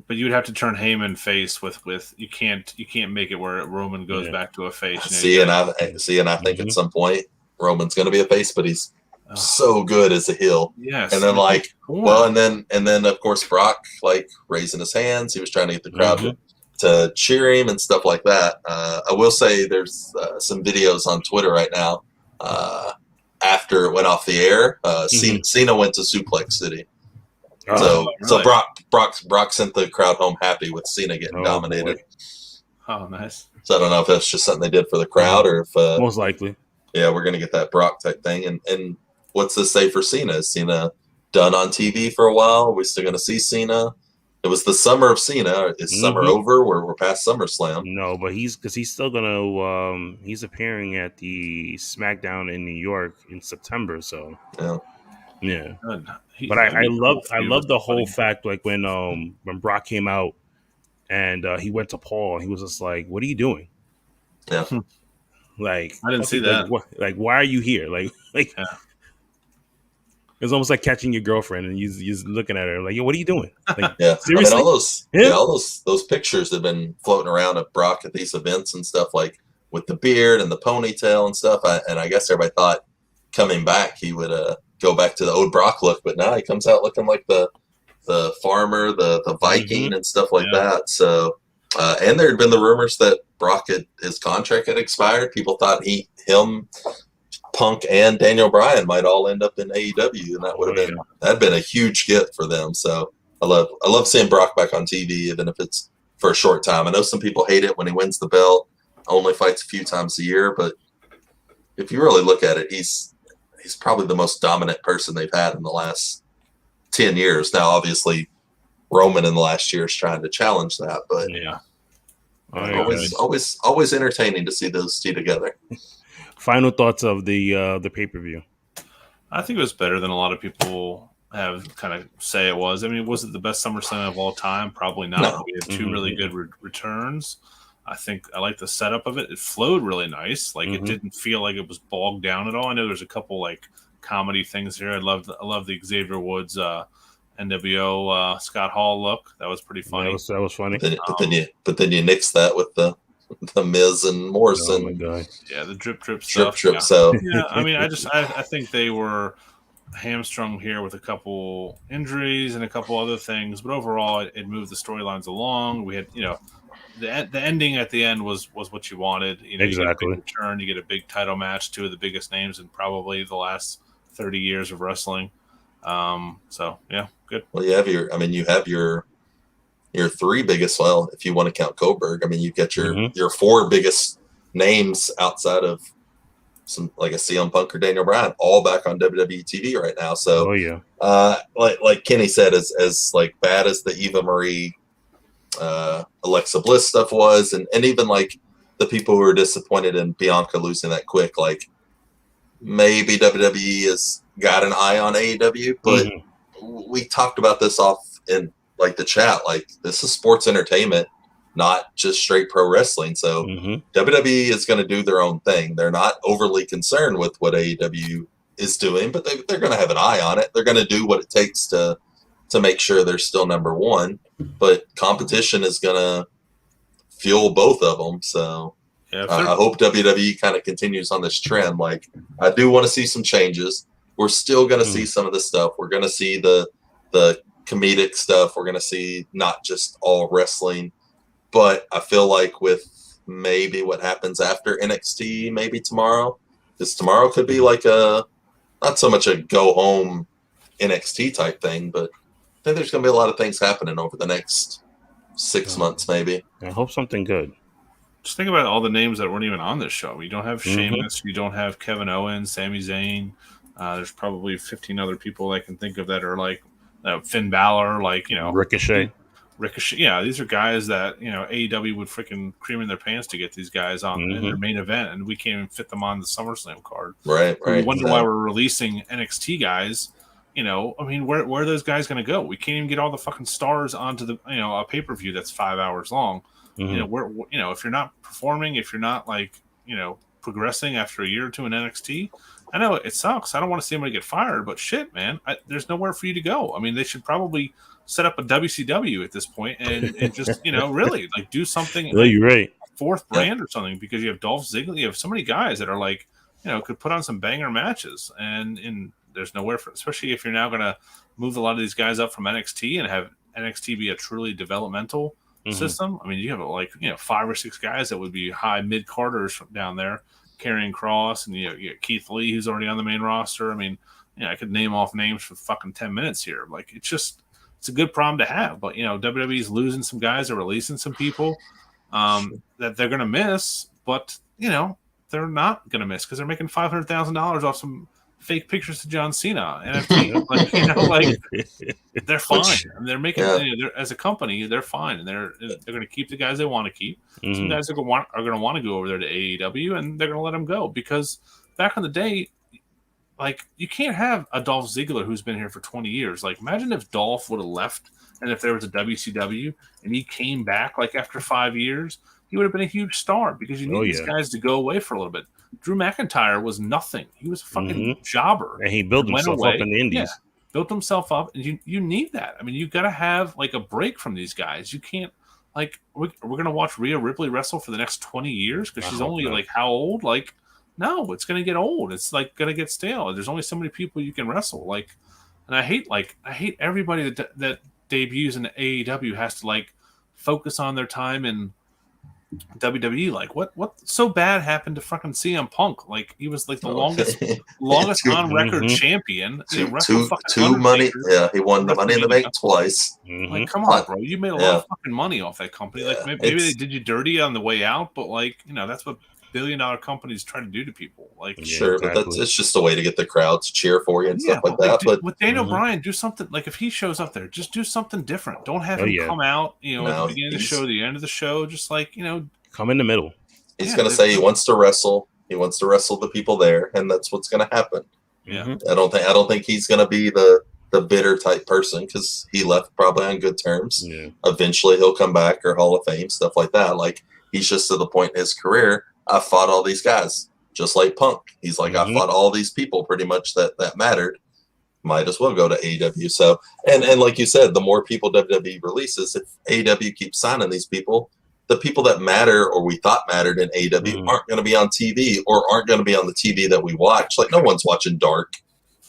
But you would have to turn Heyman face with you can't make it where Roman goes back to a face. I think at some point Roman's going to be a face, but he's so good as a heel. Yes. And then and then of course Brock like raising his hands. He was trying to get the crowd to cheer him and stuff like that. I will say there's some videos on Twitter right now. After it went off the air, Cena went to Suplex City. So Brock sent the crowd home happy with Cena getting dominated. Boy. Oh, nice. So I don't know if that's just something they did for the crowd or if most likely. Yeah, we're gonna get that Brock type thing. And what's this say for Cena? Is Cena done on TV for a while? Are we still gonna see Cena? It was the summer of Cena. Is summer over? We're past SummerSlam. No, but he's still gonna he's appearing at the SmackDown in New York in September. So yeah. But I love the whole fact, like when Brock came out and he went to Paul. And he was just like, "What are you doing?" Yeah. Like, I didn't see that. Like, why are you here? Like, Yeah. it's almost like catching your girlfriend and you're looking at her like, "Yo, what are you doing?" Like, Yeah. seriously? I mean, Yeah. all those pictures have been floating around of Brock at these events and stuff, like with the beard and the ponytail and stuff. And I guess everybody thought coming back he would go back to the old Brock look, but now he comes out looking like the farmer, the Viking and stuff like that. So, and there had been the rumors that Brock his contract had expired. People thought him, Punk, and Daniel Bryan might all end up in AEW, and that would have that'd been a huge get for them. So I love seeing Brock back on TV, even if it's for a short time. I know some people hate it when he wins the belt, only fights a few times a year, but if you really look at it, he's probably the most dominant person they've had in the last 10 years. Now, obviously, Roman in the last year is trying to challenge that, but always entertaining to see those two together. Final thoughts of the pay-per-view. I think it was better than a lot of people have kind of say it was. I mean, was it the best SummerSlam of all time? Probably not. No. We had two really good returns. I think I like the setup of it. It flowed really nice. Like it didn't feel like it was bogged down at all. I know there's a couple like comedy things here. I love the Xavier Woods NWO Scott Hall look. That was pretty funny. That was funny. But then you nix that with the Miz and Morrison. Oh my god! Yeah, the drip stuff. So yeah, I mean, I think they were hamstrung here with a couple injuries and a couple other things, but overall, it moved the storylines along. We had, the ending at the end was what you wanted. Exactly. You get a big return, you get a big title match, two of the biggest names in probably the last 30 years of wrestling. So yeah, good. Well, you have your three biggest. Well, if you want to count Goldberg, I mean, you get your four biggest names outside of some like a CM Punk or Daniel Bryan, all back on WWE TV right now. So, like Kenny said, as like bad as the Eva Marie, Alexa Bliss stuff was, and even like the people who were disappointed in Bianca losing that quick, like maybe WWE has got an eye on AEW, but we talked about this off in like the chat, like this is sports entertainment, not just straight pro wrestling. So WWE is going to do their own thing. They're not overly concerned with what AEW is doing, but they're going to have an eye on it. They're going to do what it takes to make sure they're still number one, but competition is going to fuel both of them. So I hope WWE kind of continues on this trend. Like I do want to see some changes. We're still going to see some of the stuff. We're going to see the comedic stuff. We're going to see not just all wrestling, but I feel like with maybe what happens after NXT, maybe tomorrow, because tomorrow could be like not so much a go home NXT type thing, but I think there's going to be a lot of things happening over the next 6 months, maybe. I hope something good. Just think about all the names that weren't even on this show. You don't have Sheamus, you don't have Kevin Owens, Sami Zayn. There's probably 15 other people I can think of that are like Finn Balor, like, Ricochet. Yeah, these are guys that, AEW would freaking cream in their pants to get these guys on in their main event, and we can't even fit them on the SummerSlam card. Right. We wonder why we're releasing NXT guys. I mean, where are those guys going to go? We can't even get all the fucking stars onto the, a pay-per-view that's 5 hours long. If you're not performing, if you're not like, progressing after a year or two in NXT, I know it sucks. I don't want to see anybody get fired, but shit, man, there's nowhere for you to go. I mean, they should probably set up a WCW at this point and just, really like do something. You're right. Fourth brand or something, because you have Dolph Ziggler, you have so many guys that are like, could put on some banger matches, and there's nowhere for, especially if you're now going to move a lot of these guys up from NXT and have NXT be a truly developmental system. I mean, you have like 5 or 6 guys that would be high mid carders from down there, Karrion Kross, and you got Keith Lee, who's already on the main roster. I mean, I could name off names for fucking 10 minutes here. Like it's a good problem to have, but WWE's losing some guys, they're releasing some people that they're gonna miss, but they're not gonna miss because they're making $500,000 off some fake pictures of John Cena NFT. They're fine. They're making as a company, they're fine, and they're going to keep the guys they want to keep. Some guys are going to want to go over there to AEW, and they're going to let them go because back in the day, like you can't have a Dolph Ziggler who's been here for 20 years. Like imagine if Dolph would have left and if there was a WCW and he came back like after 5 years, he would have been a huge star because you need these guys to go away for a little bit. Drew McIntyre was nothing. He was a fucking jobber. And he built himself up in the Indies. Yeah, built himself up, and you need that. I mean, you got to have like a break from these guys. You can't like we're going to watch Rhea Ripley wrestle for the next 20 years because she's only like how old? Like, no, it's going to get old. It's like going to get stale. There's only so many people you can wrestle. Like, and I hate everybody that debuts in AEW has to like focus on their time in WWE. Like, what so bad happened to fucking CM Punk? Like, he was like the longest on record champion. Two money. Yeah, he won the Money in the Bank twice. Like, come on, bro, you made a lot of fucking money off that company. Like, maybe they did you dirty on the way out, but like, you know, that's what billion-dollar companies try to do to people. Like, sure, exactly. But it's just a way to get the crowd to cheer for you and stuff like that. But with Daniel Bryan, do something like if he shows up there, just do something different. Don't have him come out, you know, at the beginning of the show, the end of the show, just like, you know, come in the middle. He's going to say he wants to wrestle. He wants to wrestle the people there, and that's what's going to happen. Yeah, I don't think he's going to be the bitter type person because he left probably on good terms. Yeah. Eventually, he'll come back or Hall of Fame stuff like that. Like, he's just to the point in his career. I fought all these guys, just like Punk. He's like, I fought all these people pretty much that mattered. Might as well go to AEW. So, and like you said, the more people WWE releases, if AEW keeps signing these people, the people that matter or we thought mattered in AEW aren't going to be on TV or aren't going to be on the TV that we watch. Like, no one's watching Dark.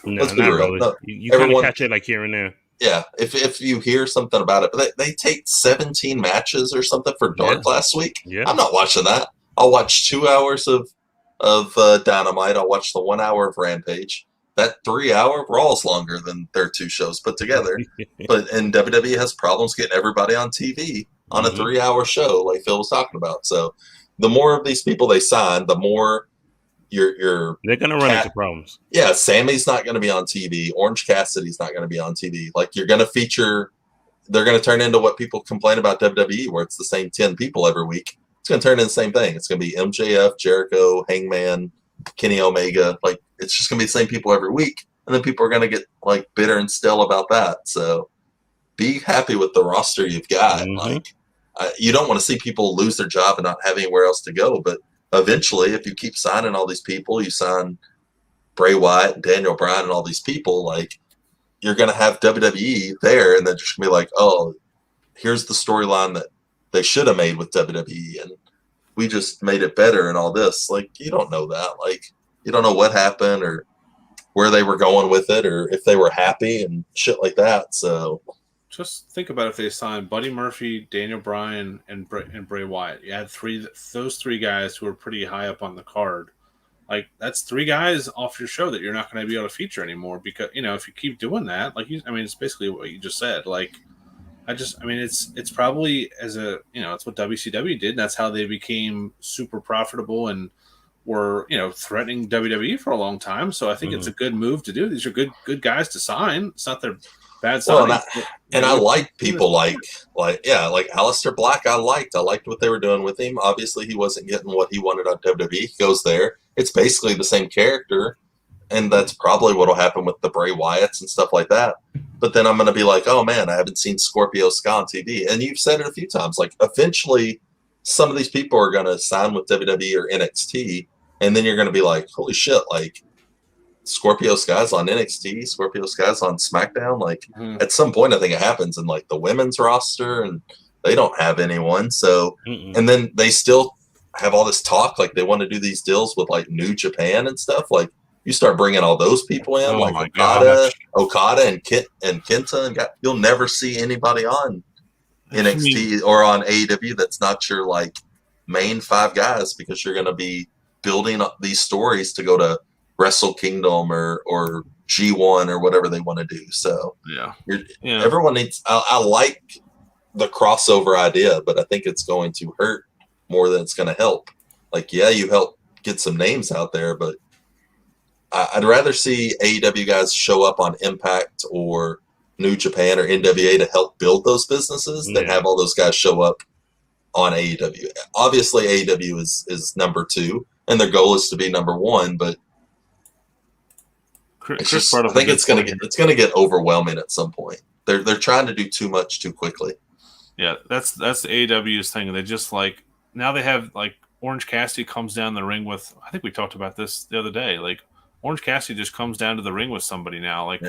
No, let's be real. Really. No, you kind of catch it like here and there. Yeah, if you hear something about it, they take 17 matches or something for Dark last week. Yeah. I'm not watching that. I'll watch 2 hours of Dynamite. I'll watch the 1 hour of Rampage. That 3 hour Raw is longer than their two shows put together. And WWE has problems getting everybody on TV on a 3 hour show, like Phil was talking about. So the more of these people they sign, the more they're going to run into problems. Yeah, Sammy's not going to be on TV. Orange Cassidy's not going to be on TV. Like, you're going to feature. They're going to turn into what people complain about WWE, where it's the same 10 people every week. It's going to turn into the same thing. It's going to be MJF, Jericho, Hangman, Kenny Omega. Like, it's just going to be the same people every week. And then people are going to get, like, bitter and still about that. So be happy with the roster you've got. Like, you don't want to see people lose their job and not have anywhere else to go. But eventually, if you keep signing all these people, you sign Bray Wyatt and Daniel Bryan and all these people, like, you're going to have WWE there. And then just going to be like, oh, here's the storyline that they should have made with WWE, and we just made it better and all this. Like, you don't know that. Like, you don't know what happened or where they were going with it or if they were happy and shit like that. So just think about if they signed Buddy Murphy, Daniel Bryan, and Bray Wyatt. You had those three guys who were pretty high up on the card. Like, that's three guys off your show that you're not going to be able to feature anymore because, you know, if you keep doing that, like, it's basically what you just said. Like, it's probably it's what WCW did. And that's how they became super profitable and were, you know, threatening WWE for a long time. So I think it's a good move to do. These are good guys to sign. It's not their bad signings. Well, I like people like Aleister Black. I liked what they were doing with him. Obviously, he wasn't getting what he wanted on WWE. He goes there. It's basically the same character. And that's probably what will happen with the Bray Wyatts and stuff like that. But then I'm going to be like, oh, man, I haven't seen Scorpio Sky on TV. And you've said it a few times. Like, eventually, some of these people are going to sign with WWE or NXT. And then you're going to be like, holy shit, like, Scorpio Sky's on NXT, Scorpio Sky's on SmackDown. Like, at some point, I think it happens in, like, the women's roster. And they don't have anyone. So, and then they still have all this talk. Like, they want to do these deals with, like, New Japan and stuff. Like, you start bringing all those people in, like Okada and Kenta, and you'll never see anybody on NXT or on AEW that's not your, like, main five guys, because you're going to be building up these stories to go to Wrestle Kingdom or G1 or whatever they want to do. So everyone needs. I like the crossover idea, but I think it's going to hurt more than it's going to help. Like, yeah, you help get some names out there, but I'd rather see AEW guys show up on Impact or New Japan or NWA to help build those businesses than have all those guys show up on AEW. Obviously, AEW is number 2, and their goal is to be number 1. But I think it's going to get overwhelming at some point. they're trying to do too much too quickly. Yeah, that's the AEW's thing. They just like now they have like Orange Cassidy comes down the ring with. I think we talked about this the other day. Like Orange Cassidy just comes down to the ring with somebody now, like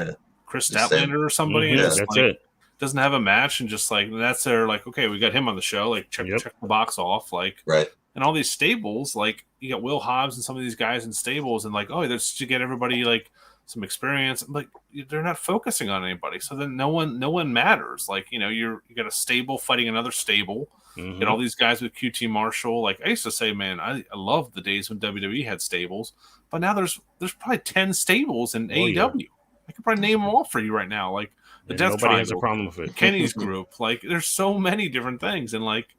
Chris Statlander or somebody, and just that's like it. doesn't have a match, and just like that's their like okay, we got him on the show. Like check the box off, like right. And all these stables, like you got Will Hobbs and some of these guys in stables, and like oh, that's to get everybody like some experience. Like they're not focusing on anybody, so then no one matters. Like you got a stable fighting another stable. Mm-hmm. Get all these guys with QT Marshall. Like I used to say, man, I love the days when WWE had stables, but now there's probably 10 stables in AEW. Yeah. I could probably name them all for you right now. Like the Death Nobody Triangle, has a problem with it. Kenny's group. Like there's so many different things, and like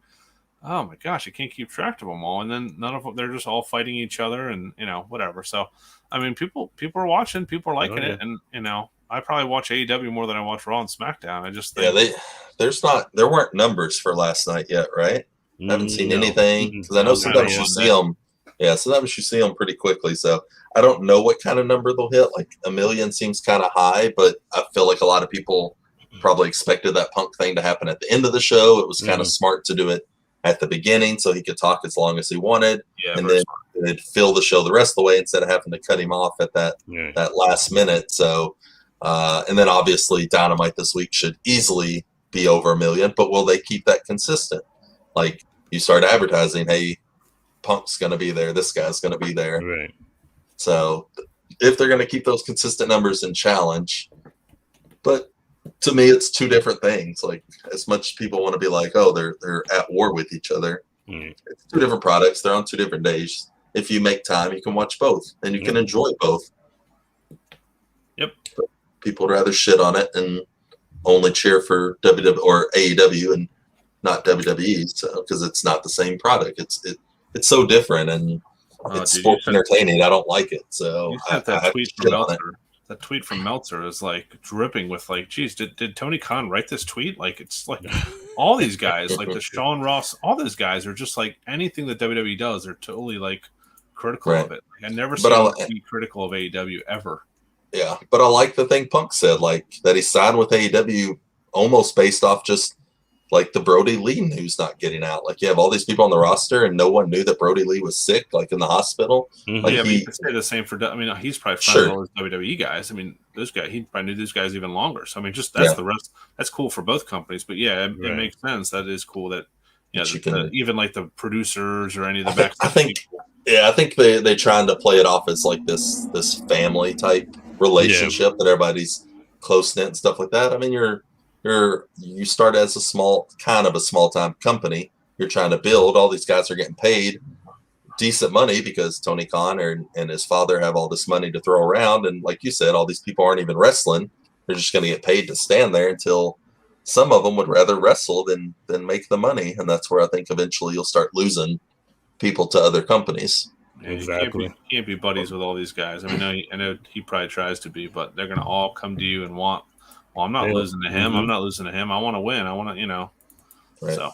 oh my gosh, I can't keep track of them all. And then none of them, they're just all fighting each other, and whatever. So I mean, people are watching, people are liking it, and I probably watch AEW more than I watch Raw and SmackDown. I just think there weren't numbers for last night yet, right? I haven't seen anything because I know sometimes you see them. Yeah, sometimes you see them pretty quickly. So I don't know what kind of number they'll hit. Like 1 million seems kind of high, but I feel like a lot of people probably expected that Punk thing to happen at the end of the show. It was kind of smart to do it at the beginning so he could talk as long as he wanted, and then it'd fill the show the rest of the way instead of having to cut him off at that last minute. So, and then obviously Dynamite this week should easily be over 1 million, but will they keep that consistent? Like you start advertising, hey, Punk's going to be there, this guy's going to be there. Right. So if they're going to keep those consistent numbers in Challenge, but to me, it's two different things. Like as much people want to be like, oh, they're at war with each other. It's two different products. They're on two different days. If you make time, you can watch both and you can enjoy both. Yep. But people would rather shit on it and only cheer for WWE or AEW and not WWE, so because it's not the same product. It's so different and it's sports entertaining. I don't like it. So I that tweet from Meltzer. That tweet from Meltzer is like dripping with like, geez, did Tony Khan write this tweet? Like it's like all these guys, like the Sean Ross, all those guys are just like anything that WWE does, they're totally like critical of it. Like, I never seen him be critical of AEW ever. Yeah, but I like the thing Punk said, like that he signed with AEW almost based off just like the Brody Lee news not getting out. Like you have all these people on the roster and no one knew that Brody Lee was sick, like in the hospital. Like but you could say the same for, I mean, he's probably friends with all those WWE guys. I mean, those guys, he probably knew these guys even longer. So I mean, just that's the rest. That's cool for both companies. But yeah, it makes sense. That is cool that even like the producers or any of the back. I think they trying to play it off as like this family type relationship that everybody's close knit and stuff like that. I mean, you start as a small time company. You're trying to build. All these guys are getting paid decent money because Tony Khan and his father have all this money to throw around. And like you said, all these people aren't even wrestling. They're just going to get paid to stand there until some of them would rather wrestle than make the money. And that's where I think eventually you'll start losing people to other companies. Exactly. You can't be buddies with all these guys. I mean, I know he probably tries to be, but they're going to all come to you and want, well, I'm not losing to him. I'm not losing to him. I want to win. I want to, Right. So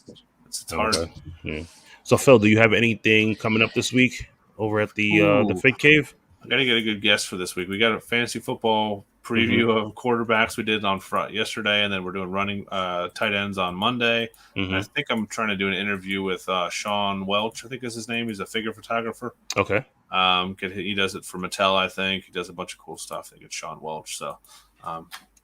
it's hard. Okay. Yeah. So Phil, do you have anything coming up this week over at the Fig Cave? I got to get a good guest for this week. We got a fantasy football preview of quarterbacks we did on yesterday, and then we're doing running tight ends on Monday. And I think I'm trying to do an interview with Sean Welch, I think is his name. He's a figure photographer. Okay. He does it for Mattel, I think. He does a bunch of cool stuff. I think it's Sean Welch. So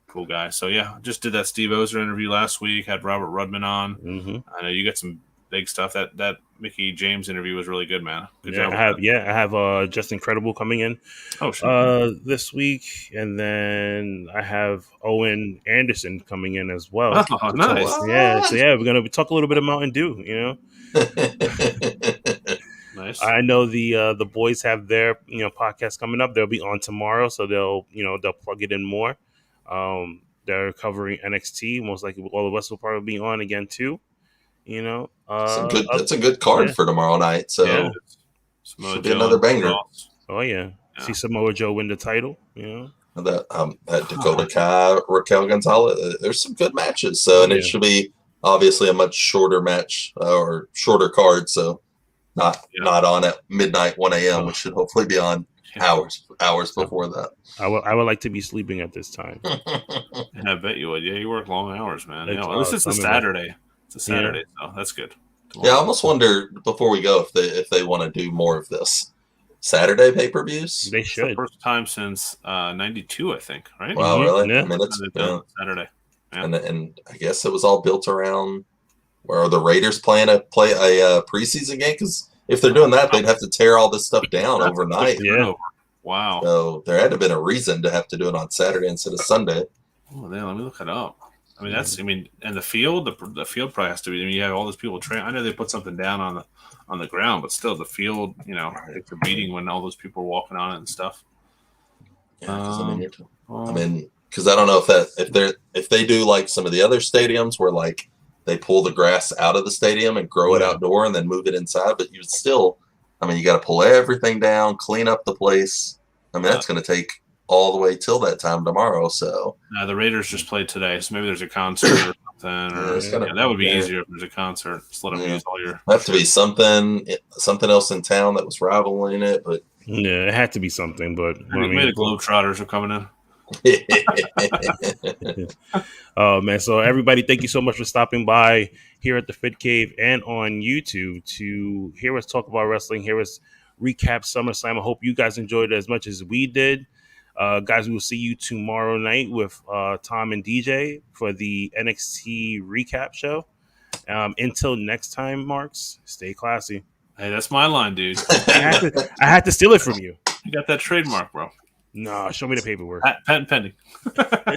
cool guy. So yeah, just did that Steve Ozer interview last week. Had Robert Rudman on. I know you got some big stuff. That Mickey James interview was really good, man. Good job. I have Just Incredible coming in. Oh, sure. This week, and then I have Owen Anderson coming in as well. Oh, nice. So we're gonna talk a little bit of Mountain Dew. Nice. I know the boys have their podcast coming up. They'll be on tomorrow, so they'll plug it in more. They're covering NXT. Most likely, all of us will probably be on again too. That's a good card for tomorrow night. So should be another banger. Oh yeah. See Samoa Joe win the title. That Dakota Kai, Raquel Gonzalez. There's some good matches. So and it should be obviously a much shorter match or shorter card. So not on at midnight 1 a.m. which should hopefully be on hours before that. I would like to be sleeping at this time. I bet you would. Yeah, you work long hours, man. It's, Yeah, at least it's a Saturday. It's a Saturday, so that's good. Yeah, I almost wonder before we go if they want to do more of this Saturday pay-per-views. They It's should. the first time since '92, I think. Right? Wow, really? Yeah. I mean, it's Saturday. Yeah. And I guess it was all built around where are the Raiders play a preseason game? Because if they're doing that, they'd have to tear all this stuff down overnight. Yeah. Wow. So there had to have been a reason to have to do it on Saturday instead of Sunday. Oh, then let me look it up. I mean, and the field, the field probably has to be. I mean, you have all those people train. I know they put something down on the ground, but still, the field, it's a beating when all those people are walking on it and stuff. Yeah, because I don't know if they do like some of the other stadiums where like they pull the grass out of the stadium and grow it outdoor and then move it inside, but you still, I mean, you got to pull everything down, clean up the place. I mean, that's going to take all the way till that time tomorrow. So the Raiders just played today, so maybe there's a concert or something. Or that would be easier if there's a concert. Just let them use all your. Have to be something else in town that was rivaling it, but yeah, it had to be something. But maybe the Globetrotters are coming in. Oh man, so everybody, thank you so much for stopping by here at the Fit Cave and on YouTube to hear us talk about wrestling, hear us recap SummerSlam. I hope you guys enjoyed it as much as we did. Guys, we will see you tomorrow night with Tom and DJ for the NXT recap show. Until next time, Marks, stay classy. Hey, that's my line, dude. I had to steal it from you. You got that trademark, bro. No, show me the paperwork. Patent pending.